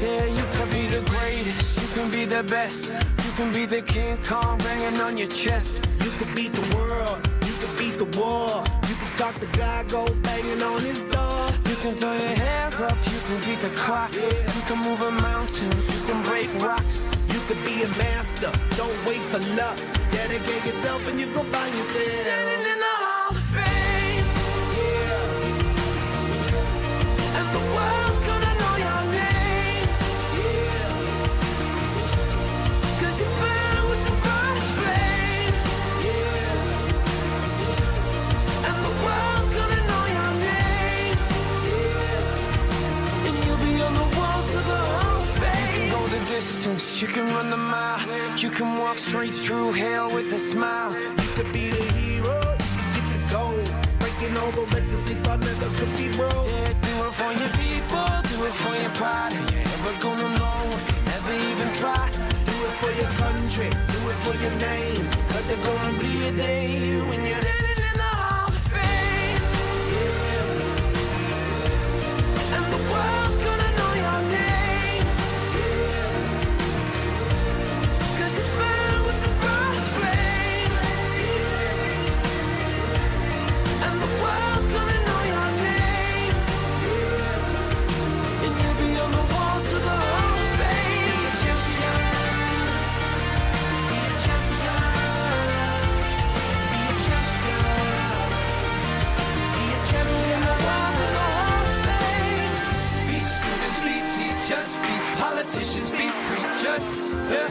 Yeah, you can be the greatest, you can be the best, you can be the King Kong banging on your chest. You could beat the world, you could beat the war. You could talk to God, go banging on his door. You can throw your hands up, you can beat the clock. You can move a mountain, you can break rocks. You could be a master, don't wait for luck. Dedicate yourself and you go find yourself. Standing in the Hall of Fame, Yeah, and the world's gonna know your name. yeah, 'Cause you burn with the brightest flame, yeah, and the world's gonna know your name. yeah. And you'll be on the walls of the Hall of Fame. You can go the distance, you can run the mile. You can walk straight through hell with a smile. You could be the hero, you could get the gold. Breaking all the records they thought never could be broke. Yeah, do it for your people, do it for your pride. Are you ever gonna know if you never even try? Do it for your country, do it for your name. 'Cause there's gonna be a day when you're Standing in the Hall of Fame, and the world's gonna know your name. 'Cause you burn with the brightest flame, and the world's gonna know your name. And you'll be on the walls of the Hall of Fame. Be a champion, be a champion, be a champion, be a champion. The walls of the Hall of Fame. Be students, be teachers, be politicians, be preachers. Yeah.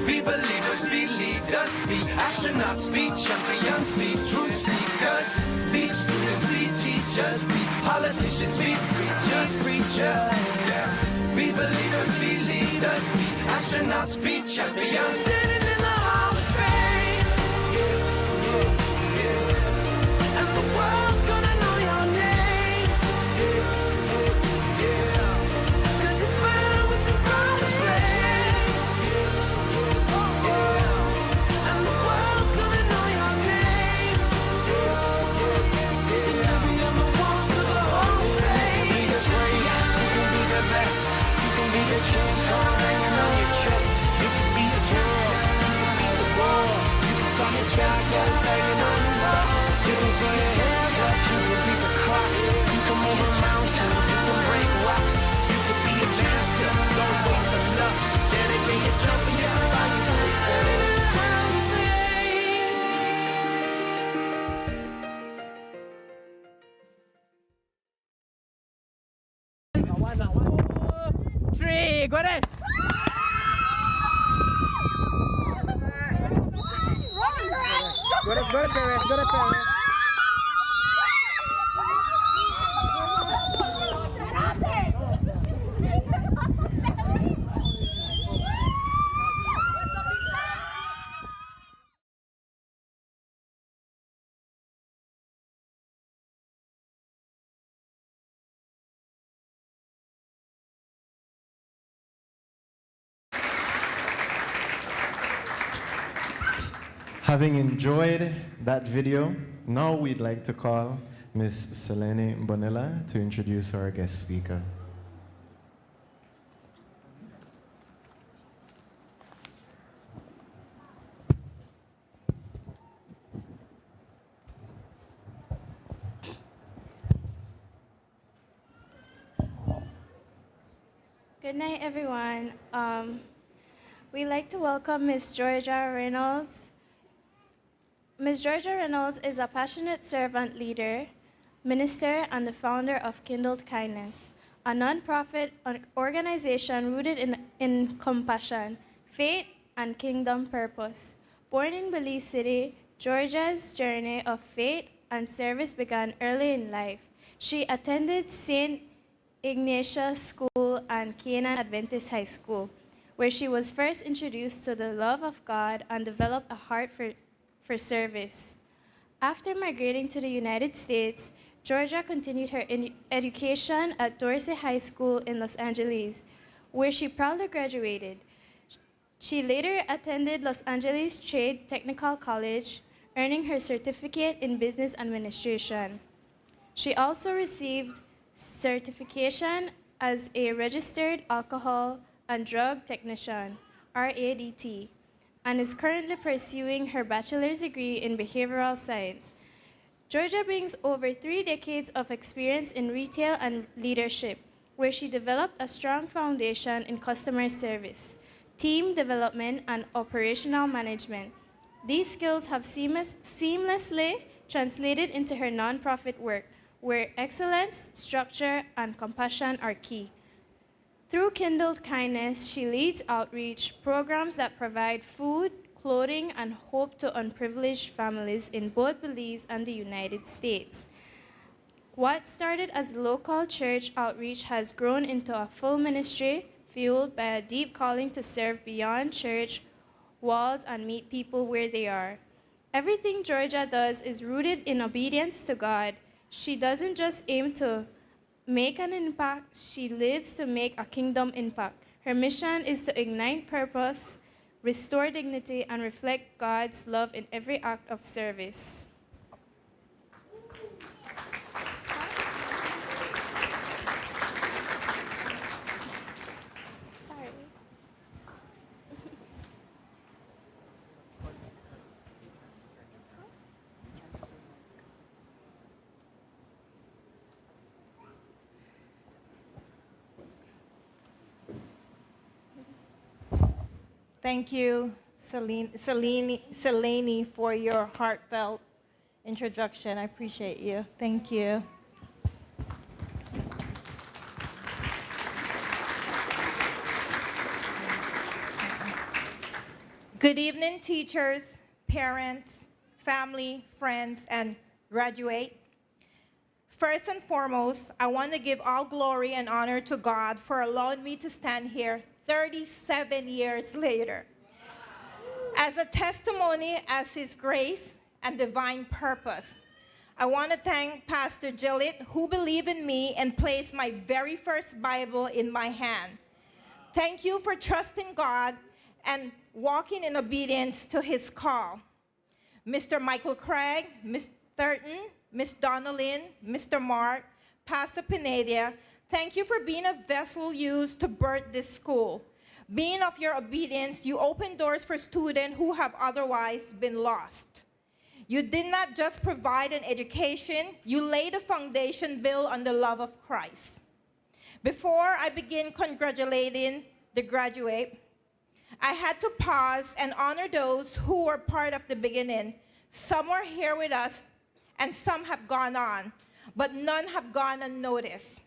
Be believers, be leaders, be astronauts, be champions, be truth seekers. Be students, be teachers, be politicians, be preachers, Yeah. Be believers, be leaders, be astronauts, be champions. Standing in the Hall of Fame, and the world's gonna know your name. 'Cause you burn with the brightest flame, and the world's gonna know your name. And you'll be on the walls of the Hall of Fame. You can be the greatest, you can be the best, you can be the King Kong hanging on your chest. You could be the world, you could beat the war. You could talk to God, go banging on his door. You can throw your hands up, you can beat the clock. You can move a mountain, you can break rocks. You could be a master, don't wait for luck. Dedicate yourself and you can find yourself. Standing in the Hall of Fame. Three, go ahead. Go to Perez, go to Perez. Having enjoyed that video, now we'd like to call Miss Selene Bonilla to introduce our guest speaker. Good night, everyone. We'd like to welcome Miss Georgia Reynolds. Ms. Georgia Reynolds is a passionate servant leader, minister, and the founder of Kindled Kindness, a nonprofit organization rooted in compassion, faith, and kingdom purpose. Born in Belize City, Georgia's journey of faith and service began early in life. She attended St. Ignatius School and Canaan Adventist High School, where she was first introduced to the love of God and developed a heart for service. After migrating to the United States, Georgia continued her education at Dorsey High School in Los Angeles, where she proudly graduated. She later attended Los Angeles Trade Technical College, earning her certificate in business administration. She also received certification as a registered alcohol and drug technician, RADT, and is currently pursuing her bachelor's degree in behavioral science. Georgia brings over 3 decades of experience in retail and leadership, where she developed a strong foundation in customer service, team development, and operational management. These skills have seamlessly translated into her nonprofit work, where excellence, structure, and compassion are key. Through Kindled Kindness, she leads outreach programs that provide food, clothing, and hope to unprivileged families in both Belize and the United States. What started as local church outreach has grown into a full ministry, fueled by a deep calling to serve beyond church walls and meet people where they are. Everything Georgia does is rooted in obedience to God. She doesn't just aim to make an impact, she lives to make a kingdom impact. Her mission is to ignite purpose, restore dignity, and reflect God's love in every act of service. Sorry. Thank you, Selene, for your heartfelt introduction. I appreciate you. Thank you. Good evening, teachers, parents, family, friends, and graduate. First and foremost, I want to give all glory and honor to God for allowing me to stand here 37 years later as a testimony as His grace and divine purpose. I want to thank Pastor Gillett, who believed in me and placed my very first Bible in my hand. Thank you for trusting God and walking in obedience to His call. Mr. Michael Craig, Ms. Thurton, Ms. Donnelly, Mr. Mark, Pastor Pineda, thank you for being a vessel used to birth this school. Being of your obedience, you opened doors for students who have otherwise been lost. You did not just provide an education, you laid a foundation built on the love of Christ. Before I begin congratulating the graduate, I had to pause and honor those who were part of the beginning. Some are here with us, and some have gone on, but none have gone unnoticed.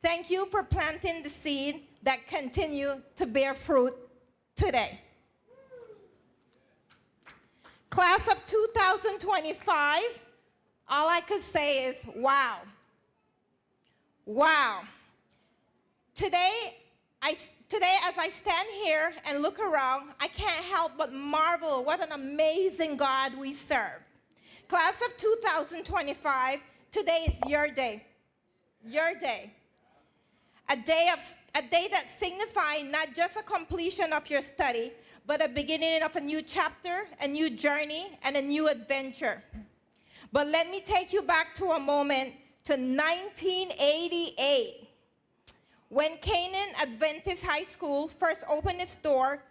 Thank you for planting the seed that continue to bear fruit today. Class of 2025, all I could say is, wow. Wow. Today, as I stand here and look around, I can't help but marvel what an amazing God we serve. Class of 2025, today is your day. Your day. A day that signifies not just a completion of your study, but a beginning of a new chapter, a new journey, and a new adventure. But let me take you back to a moment to 1988, when Canaan Adventist High School first opened its door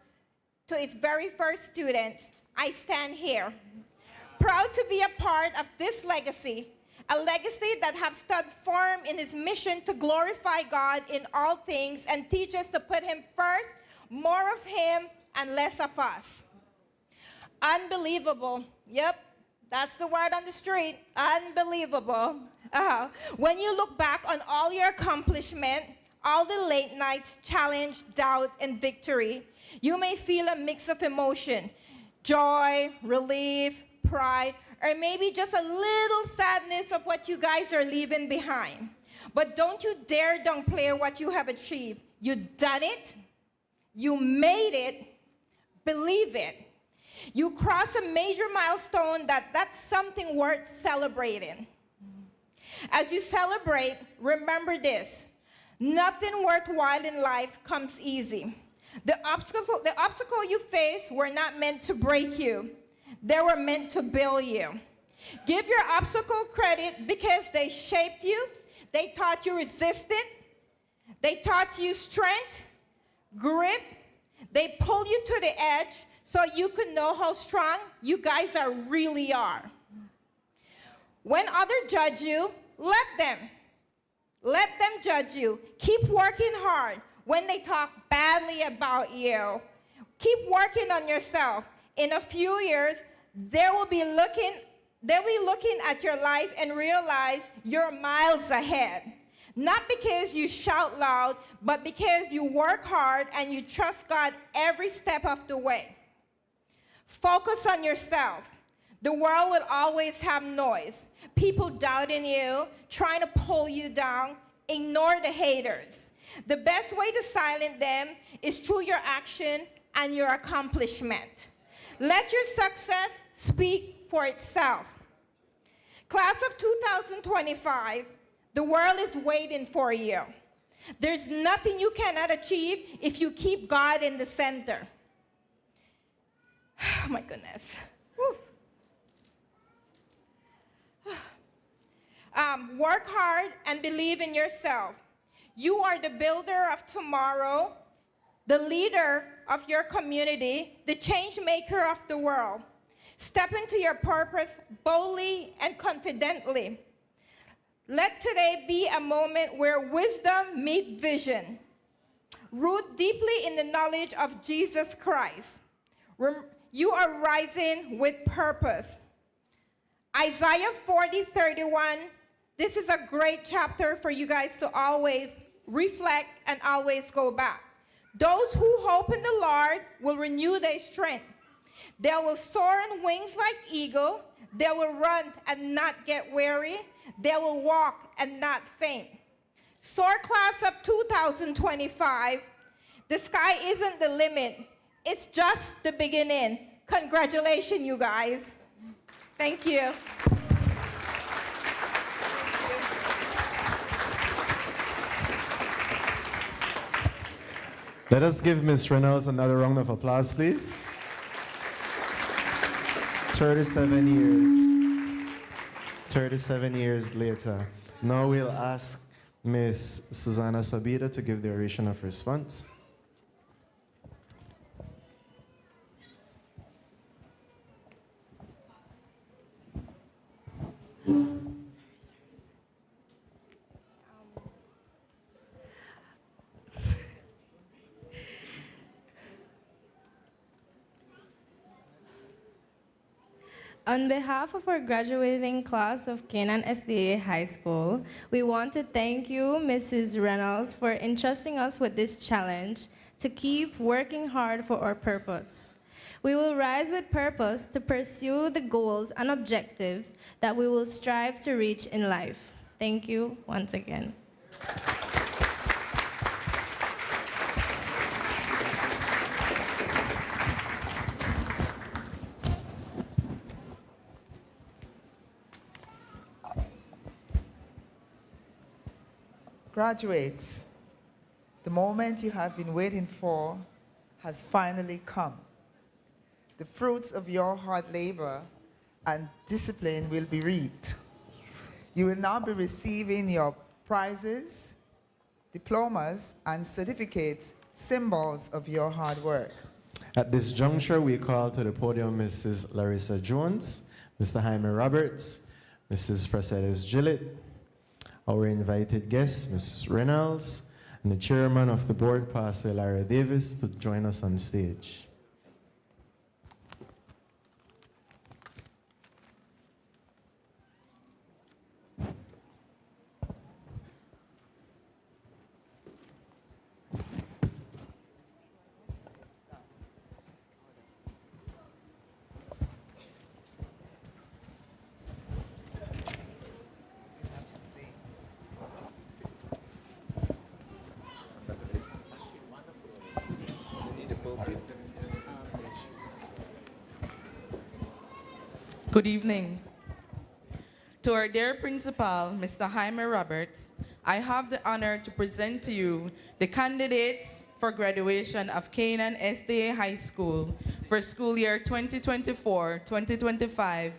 to its very first students. I stand here, proud to be a part of this legacy, a legacy that have stood firm in his mission to glorify God in all things and teach us to put him first, more of him and less of us. Unbelievable. Yep, that's the word on the street. Unbelievable. When you look back on all your accomplishment, all the late nights, challenge, doubt, and victory, you may feel a mix of emotion, joy, relief, pride, or maybe just a little sadness of what you guys are leaving behind. But don't you dare downplay what you have achieved. You done it. You made it. Believe it. You crossed a major milestone that's something worth celebrating. As you celebrate, remember this. Nothing worthwhile in life comes easy. The obstacle you face were not meant to break you. They were meant to build you. Give your obstacle credit because they shaped you. They taught you resistance. They taught you strength, grip. They pulled you to the edge so you could know how strong you guys really are. When others judge you, let them. Let them judge you. Keep working hard. When they talk badly about you, keep working on yourself. In a few years, they will be looking at your life and realize you're miles ahead. Not because you shout loud, but because you work hard and you trust God every step of the way. Focus on yourself. The world will always have noise. People doubting you, trying to pull you down. Ignore the haters. The best way to silence them is through your action and your accomplishment. Let your success speak for itself. Class of 2025, the world is waiting for you. There's nothing you cannot achieve if you keep God in the center. Oh my goodness. Work hard and believe in yourself. You are the builder of tomorrow, the leader of your community, the change maker of the world. Step into your purpose boldly and confidently. Let today be a moment where wisdom meets vision. Root deeply in the knowledge of Jesus Christ. You are rising with purpose. Isaiah 40:31. This is a great chapter for you guys to always reflect and always go back. Those who hope in the Lord will renew their strength. They will soar on wings like eagle. They will run and not get weary. They will walk and not faint. SOAR class of 2025, the sky isn't the limit. It's just the beginning. Congratulations, you guys. Thank you. Let us give Ms. Reynolds another round of applause, please. 37 years later. Now we'll ask Ms. Susanna Sabida to give the oration of response. On behalf of our graduating class of Canaan S.D.A. High School, we want to thank you, Mrs. Reynolds, for entrusting us with this challenge to keep working hard for our purpose. We will rise with purpose to pursue the goals and objectives that we will strive to reach in life. Thank you once again. Graduates, the moment you have been waiting for has finally come. the fruits of your hard labor and discipline will be reaped. You will now be receiving your prizes, diplomas, and certificates, symbols of your hard work. At this juncture, we call to the podium Mrs. Larissa Jones, Mr. Jaime Roberts, Mrs. Pracedes Gillett, our invited guest, Mrs. Reynolds, and the chairman of the board, Pastor Larry Davis, to join us on stage. Good evening. To our dear principal, Mr. Jaime Roberts, I have the honor to present to you the candidates for graduation of Canaan S.D.A. High School for school year 2024-2025,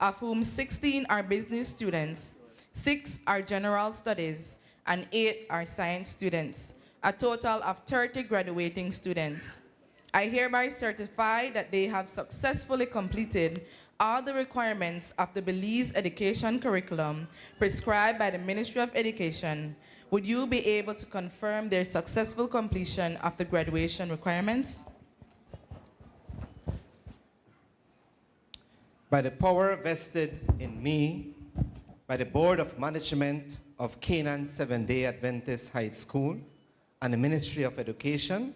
of whom 16 are business students, 6 are general studies, and 8 are science students, a total of 30 graduating students. I hereby certify that they have successfully completed all the requirements of the Belize education curriculum prescribed by the Ministry of Education. Would you be able to confirm their successful completion of the graduation requirements? By the power vested in me by the Board of Management of Canaan Seventh-day Adventist High School and the Ministry of Education,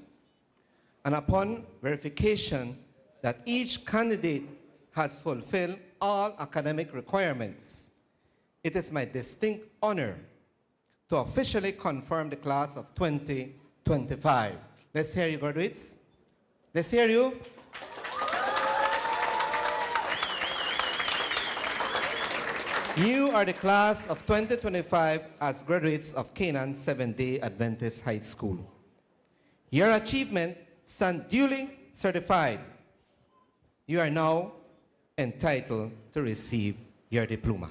and upon verification that each candidate has fulfilled all academic requirements, it is my distinct honor to officially confirm the class of 2025. Let's hear you, graduates. Let's hear you. You are the class of 2025 as graduates of Canaan Seventh-day Adventist High School. Your achievement stands duly certified. You are now entitled to receive your diploma.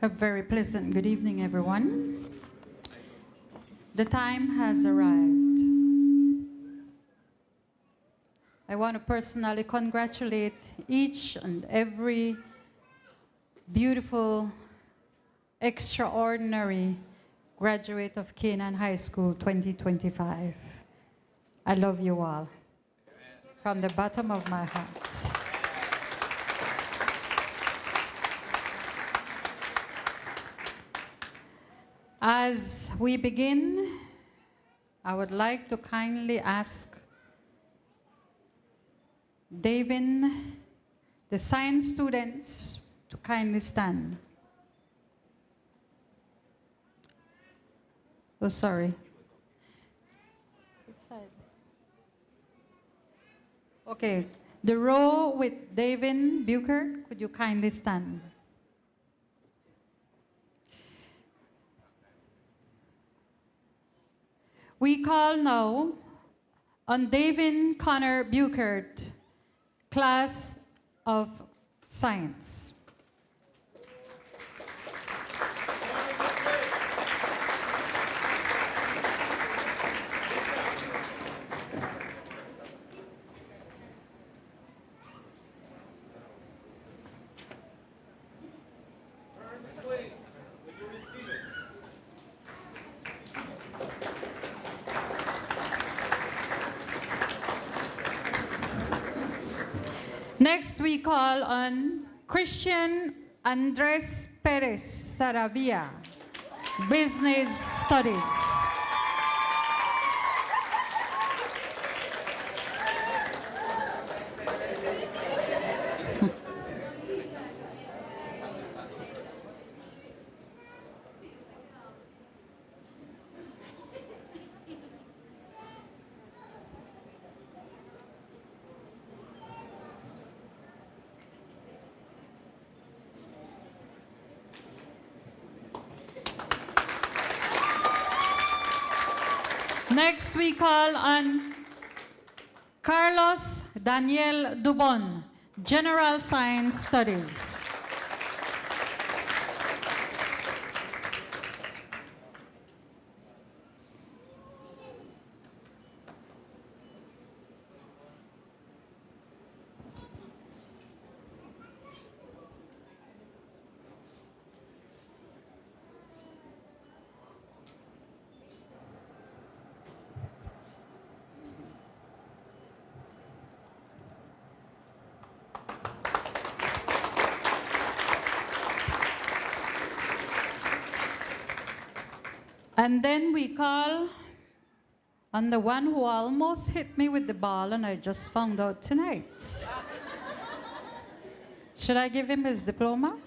A very pleasant good evening, everyone. The time has arrived. I want to personally congratulate each and every beautiful, extraordinary graduate of Canaan High School 2025. I love you all from the bottom of my heart. As we begin, I would like to kindly ask Davin, the science students, to kindly stand. Oh, sorry. Which side? Okay, the row with Davin Bucher, could you kindly stand? We call now on Davin Connor Buchert, class of science. Next, we call on Christian Andres Perez Saravia, Business Studies. Next, we call on Carlos Daniel Dubon, General Science Studies. And then we call on the one who almost hit me with the ball, and I just found out tonight. Should I give him his diploma?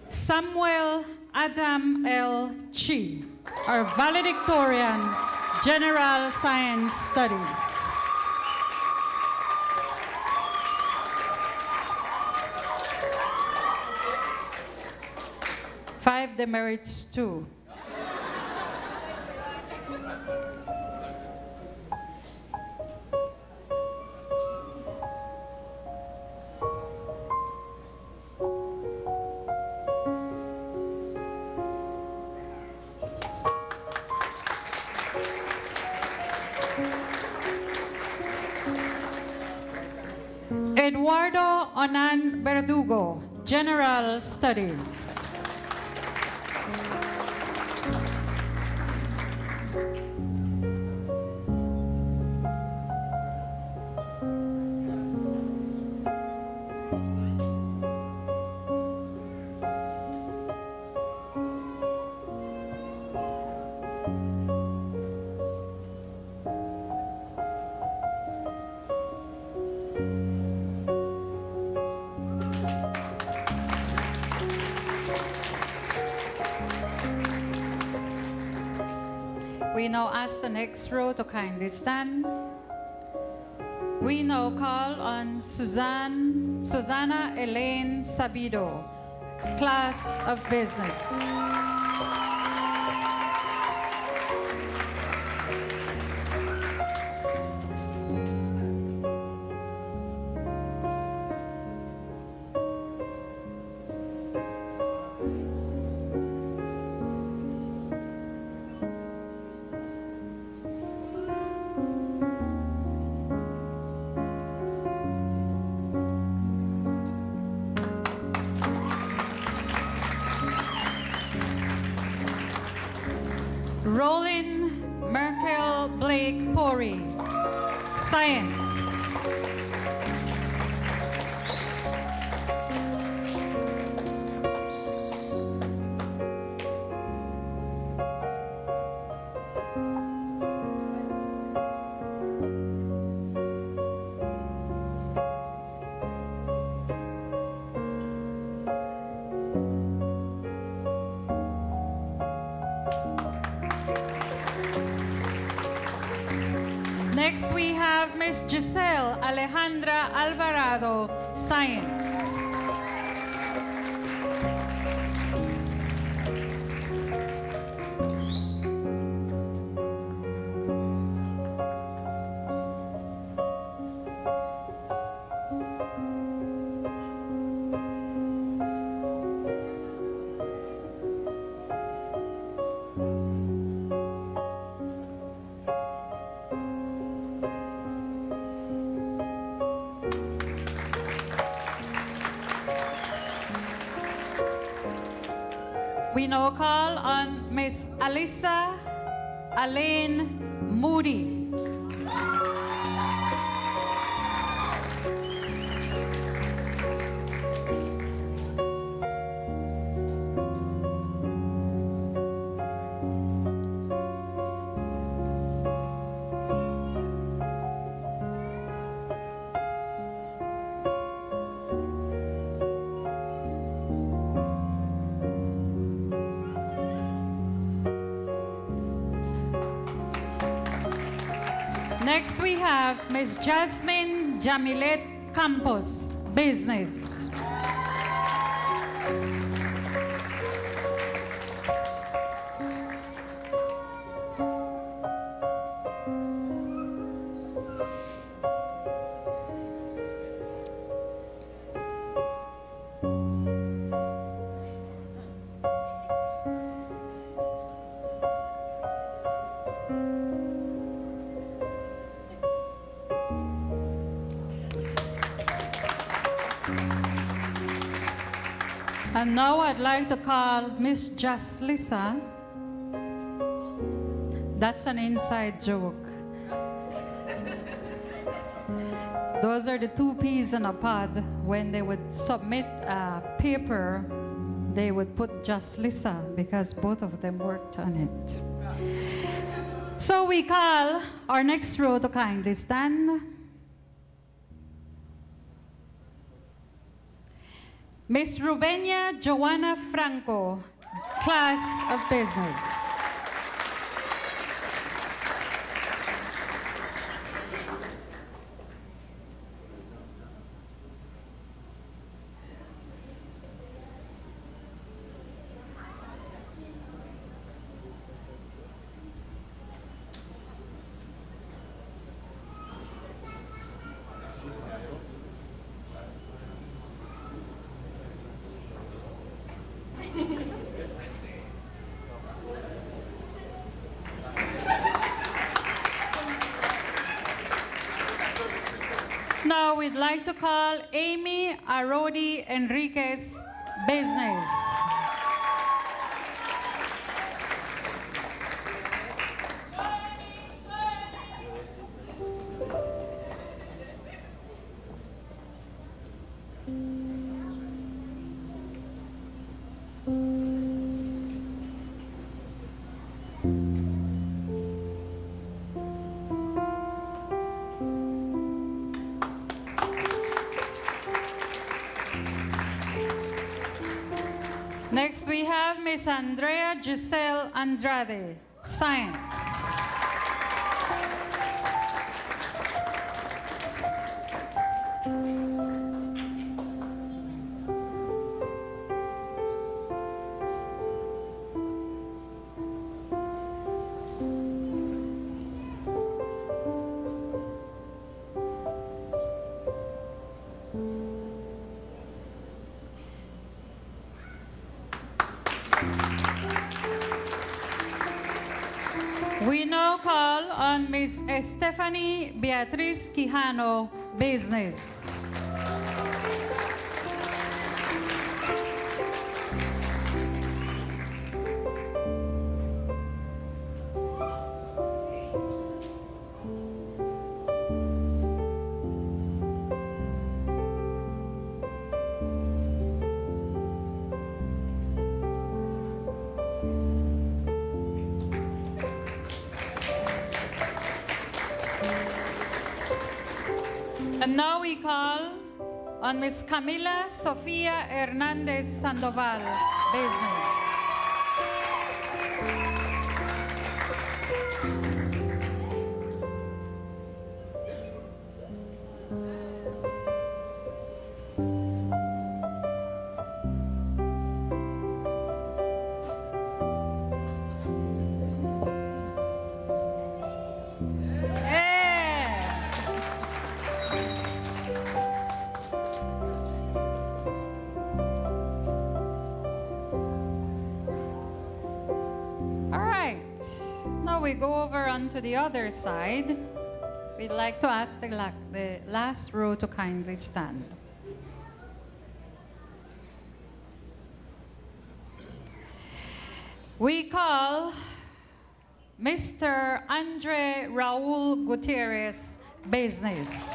Samuel Adam L. Chi, our valedictorian, General Science Studies. Five demerits too. Eduardo Onan Verdugo, General Studies. We now ask the next row to kindly stand. We now call on Susanna Elaine Sabido, Class of Business. Roland Merkel Blake Pori, Science. Next, we have Miss Giselle Alejandra Alvarado, Science. We now call on Miss Alyssa Alaine Moody. Next, we have Miss Jasmine Jamilet Campos, Business. And now I'd like to call Miss Jaslisa. That's an inside joke. Those are the two peas in a pod. When they would submit a paper, they would put Jaslisa because both of them worked on it. So we call our next row to kindly stand. Miss Rubenia Joanna Franco, class of business. Now we'd like to call Amy Arodi Enriquez, business. Next we have Miss Andrea Giselle Andrade, science. We now call on Miss Stephanie Beatriz Quijano, business. And now we call on Miss Camila Sofia Hernandez Sandoval, business. We go over onto the other side. We'd like to ask the last row to kindly stand. We call Mr. Andre Raul Gutierrez, business.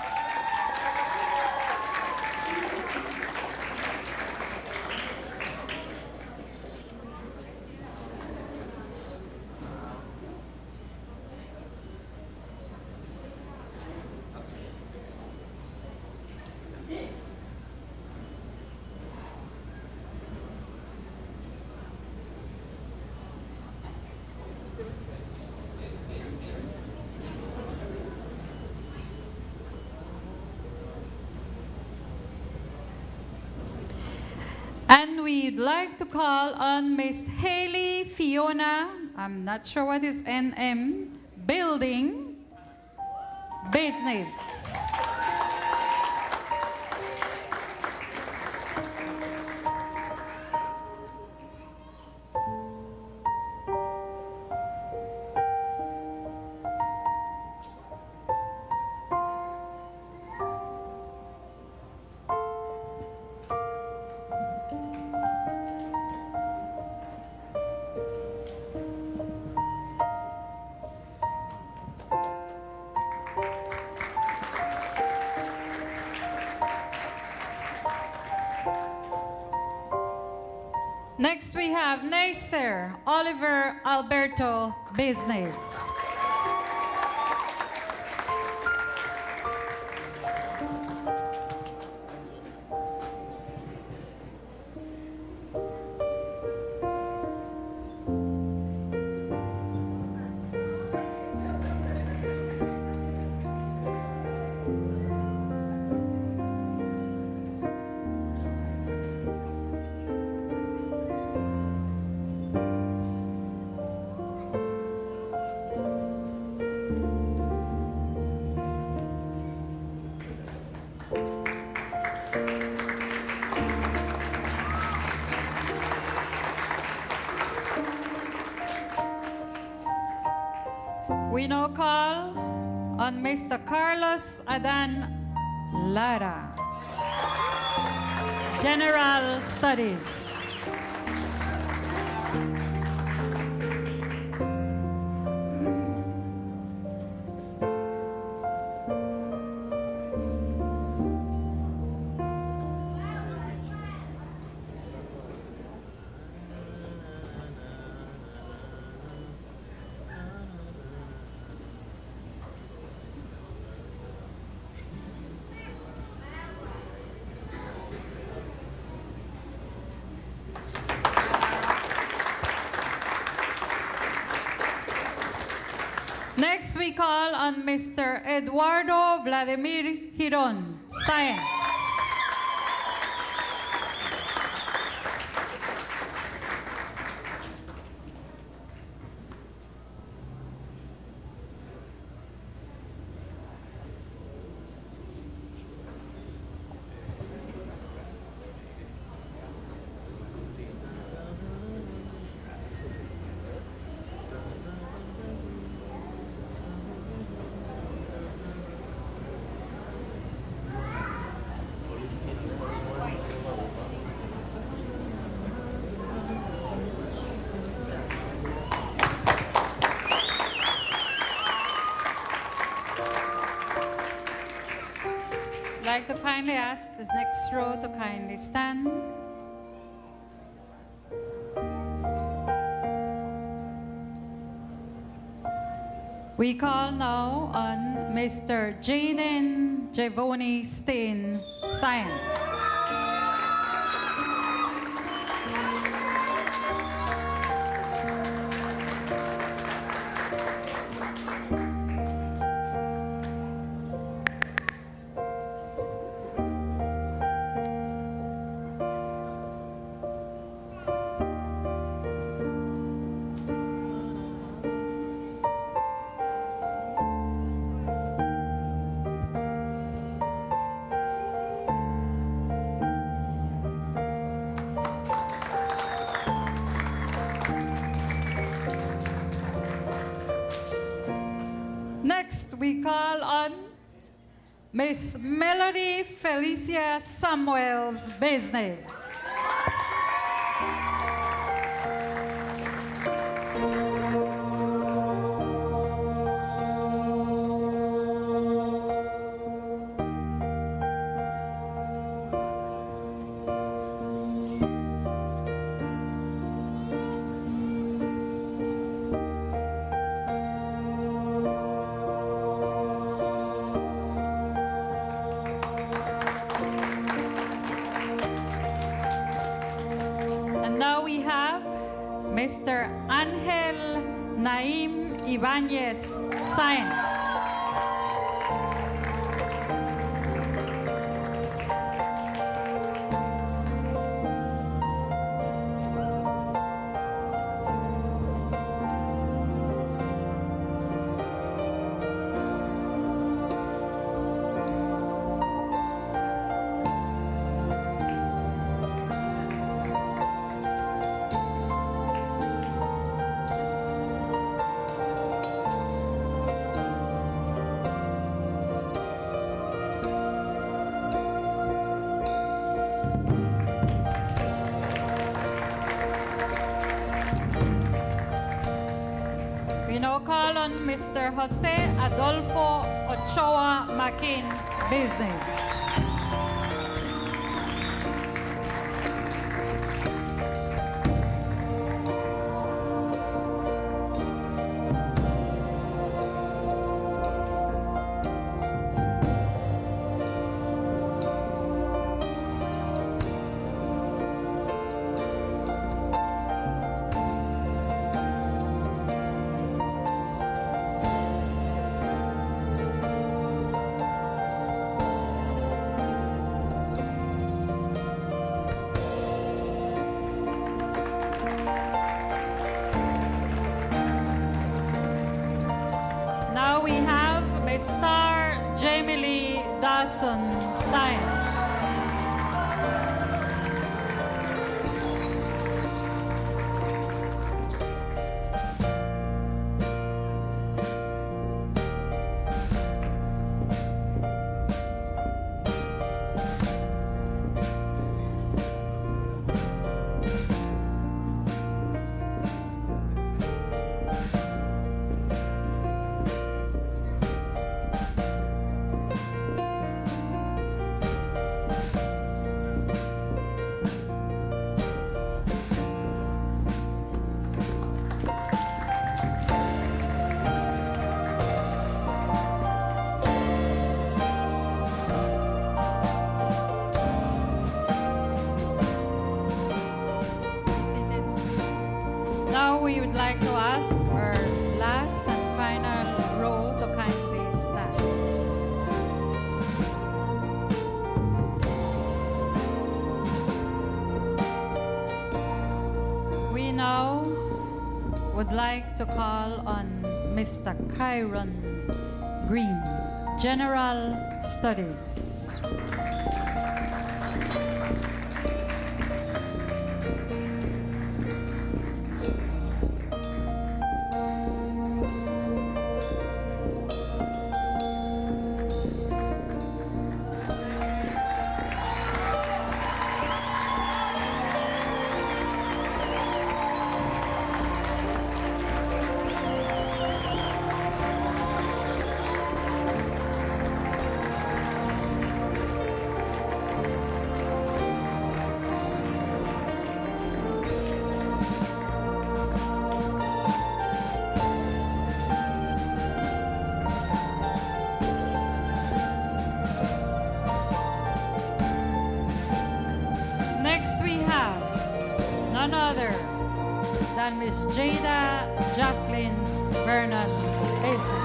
And we'd like to call on Miss Haley Fiona, I'm not sure what is NM, building, business. Next, we have Nasir Oliver Alberto Business. We now call on Mr. Carlos Adan Lara, General Studies. Next, we call on Mr. Eduardo Vladimir Giron, Science. I'd like to kindly ask this next row to kindly stand. We call now on Mr. Jaden Javoni Steen, Science. Next, we call on Miss Melody Felicia Samuels, Business. And now we have Mr. Angel Naim Ibanez, Science. We now call on Mr. Jose Adolfo Ochoa Makin, Business. Star Jamie Lee Dawson, Science. Now we would like to ask our last and final row to kindly stand. We now would like to call on Mr. Kyron Green, General Studies. Next we have none other than Miss Jada Jacqueline Vernon Business.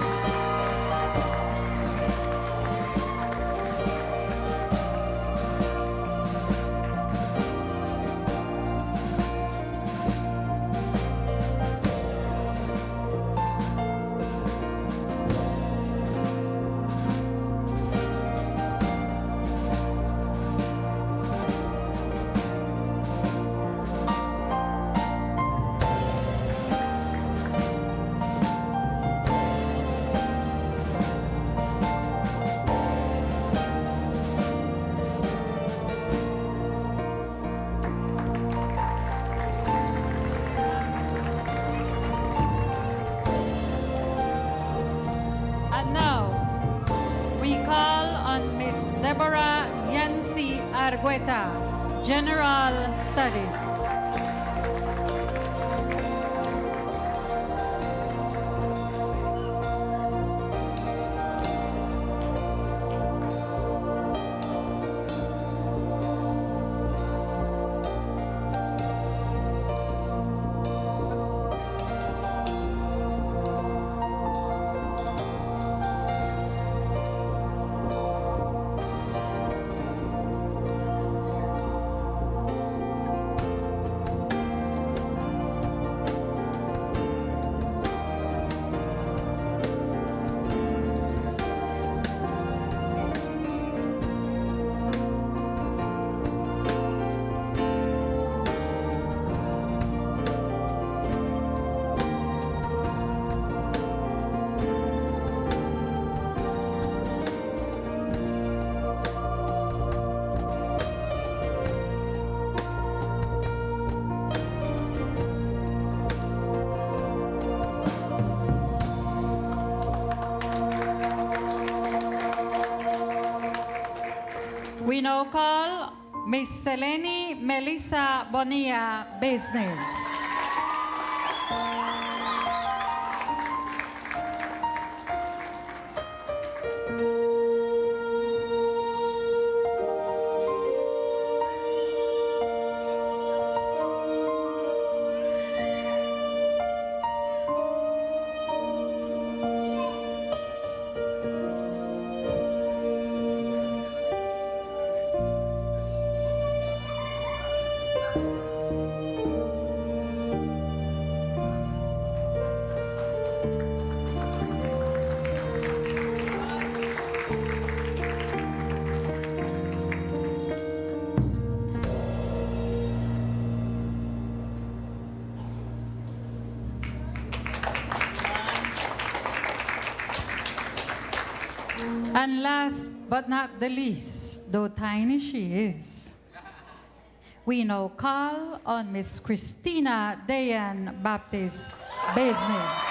And now, we call on Miss Deborah Yancy Argueta, General Studies. We now call Miss Selene Melissa Bonilla, Business. And last but not the least, though tiny she is, we now call on Miss Christina Dayan Baptist Business.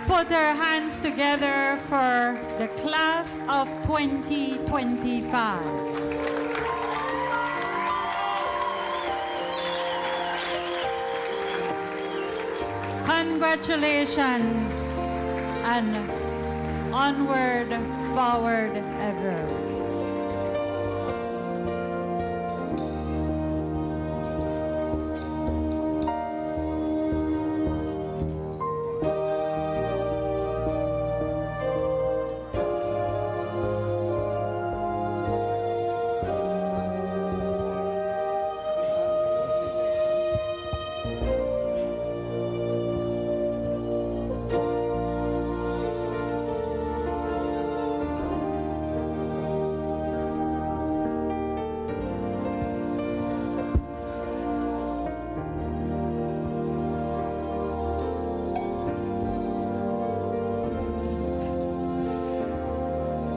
Put our hands together for the class of 2025. Congratulations and onward, forward ever.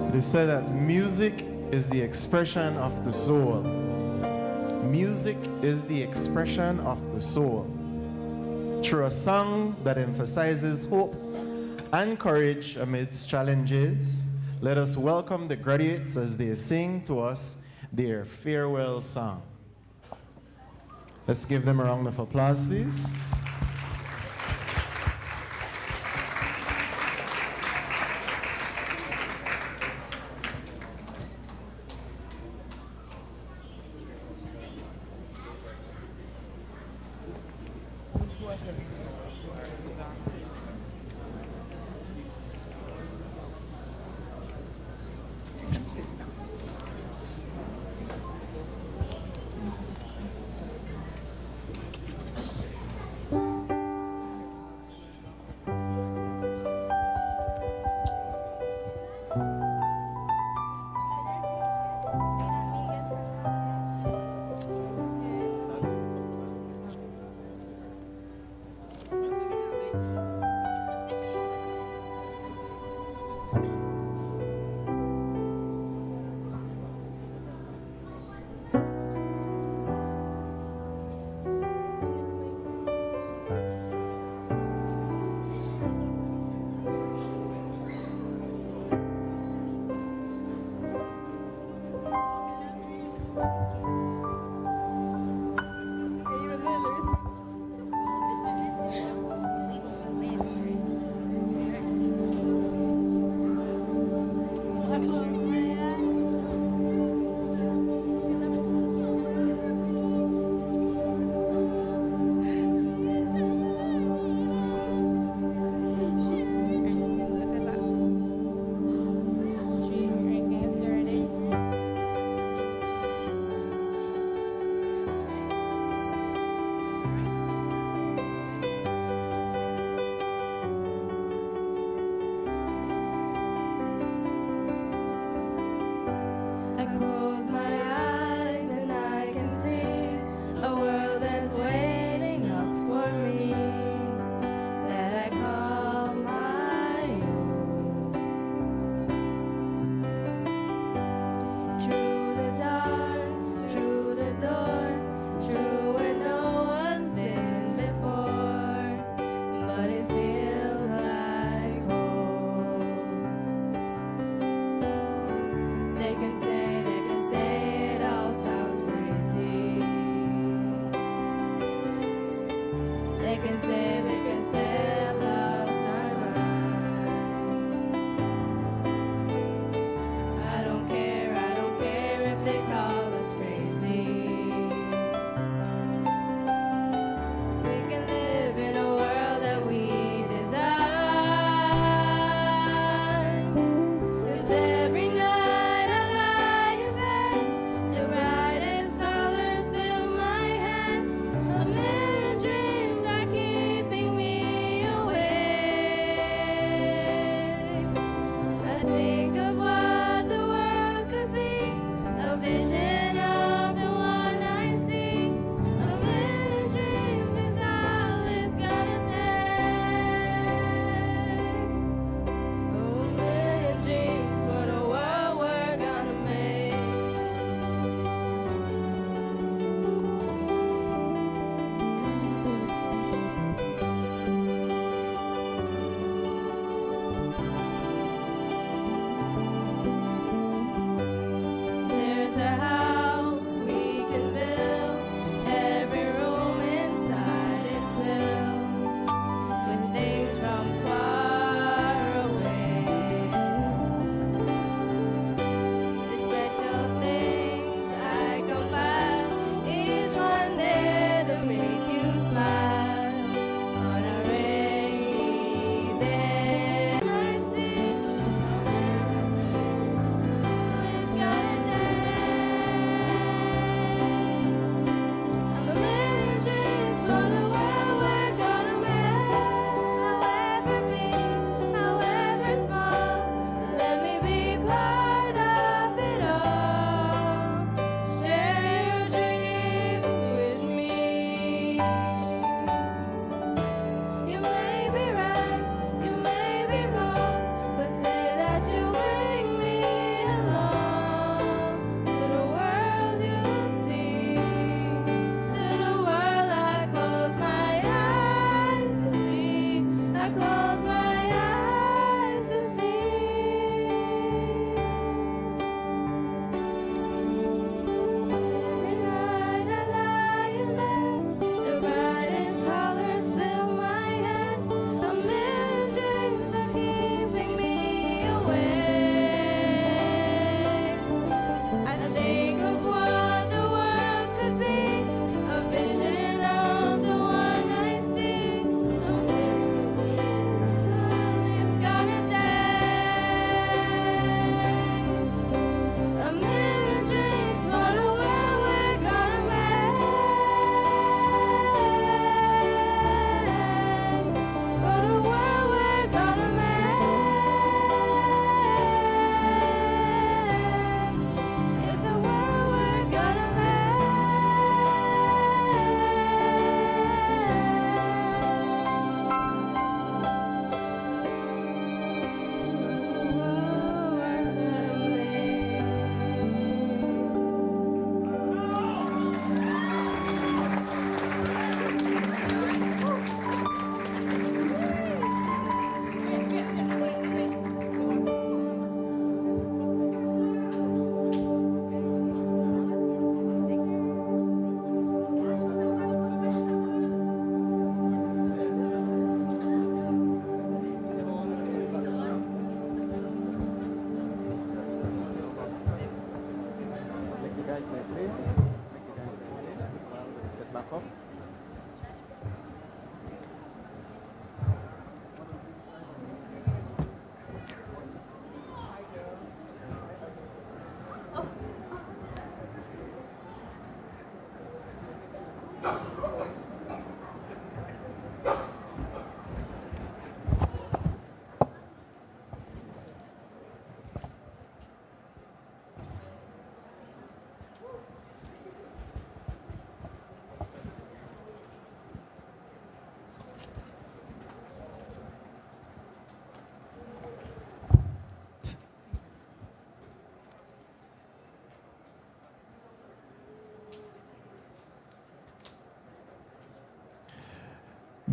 It is said that music is the expression of the soul. Music is the expression of the soul. Through a song that emphasizes hope and courage amidst challenges, let us welcome the graduates as they sing to us their farewell song. Let's give them a round of applause, please. They can say, I've lost my mind.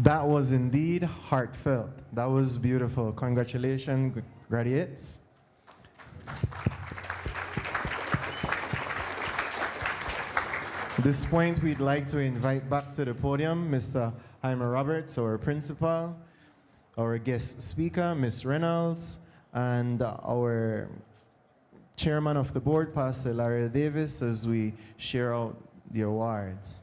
That was indeed heartfelt. That was beautiful. Congratulations, graduates. At this point, we'd like to invite back to the podium Mr. Jaime Roberts, our principal, our guest speaker, Ms. Reynolds, and our chairman of the board, Pastor Larry Davis, as we share out the awards.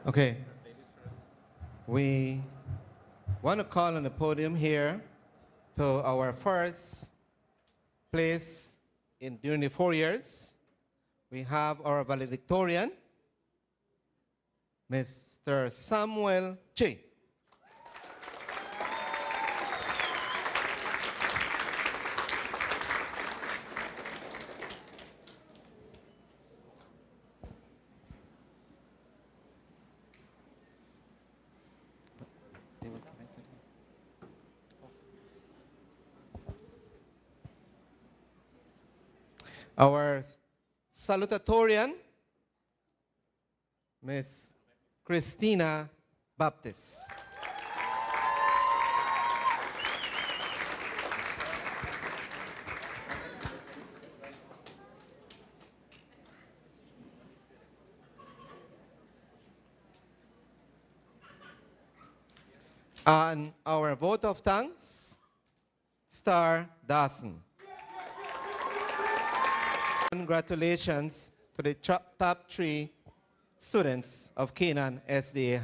Okay. We want to call on the podium here to our first place during the 4 years. We have our valedictorian, Mr. Samuel Chi. Our salutatorian, Miss Christina Baptist. And our vote of thanks, Star Dawson. Congratulations to the top 3 students of Canaan S.D.A.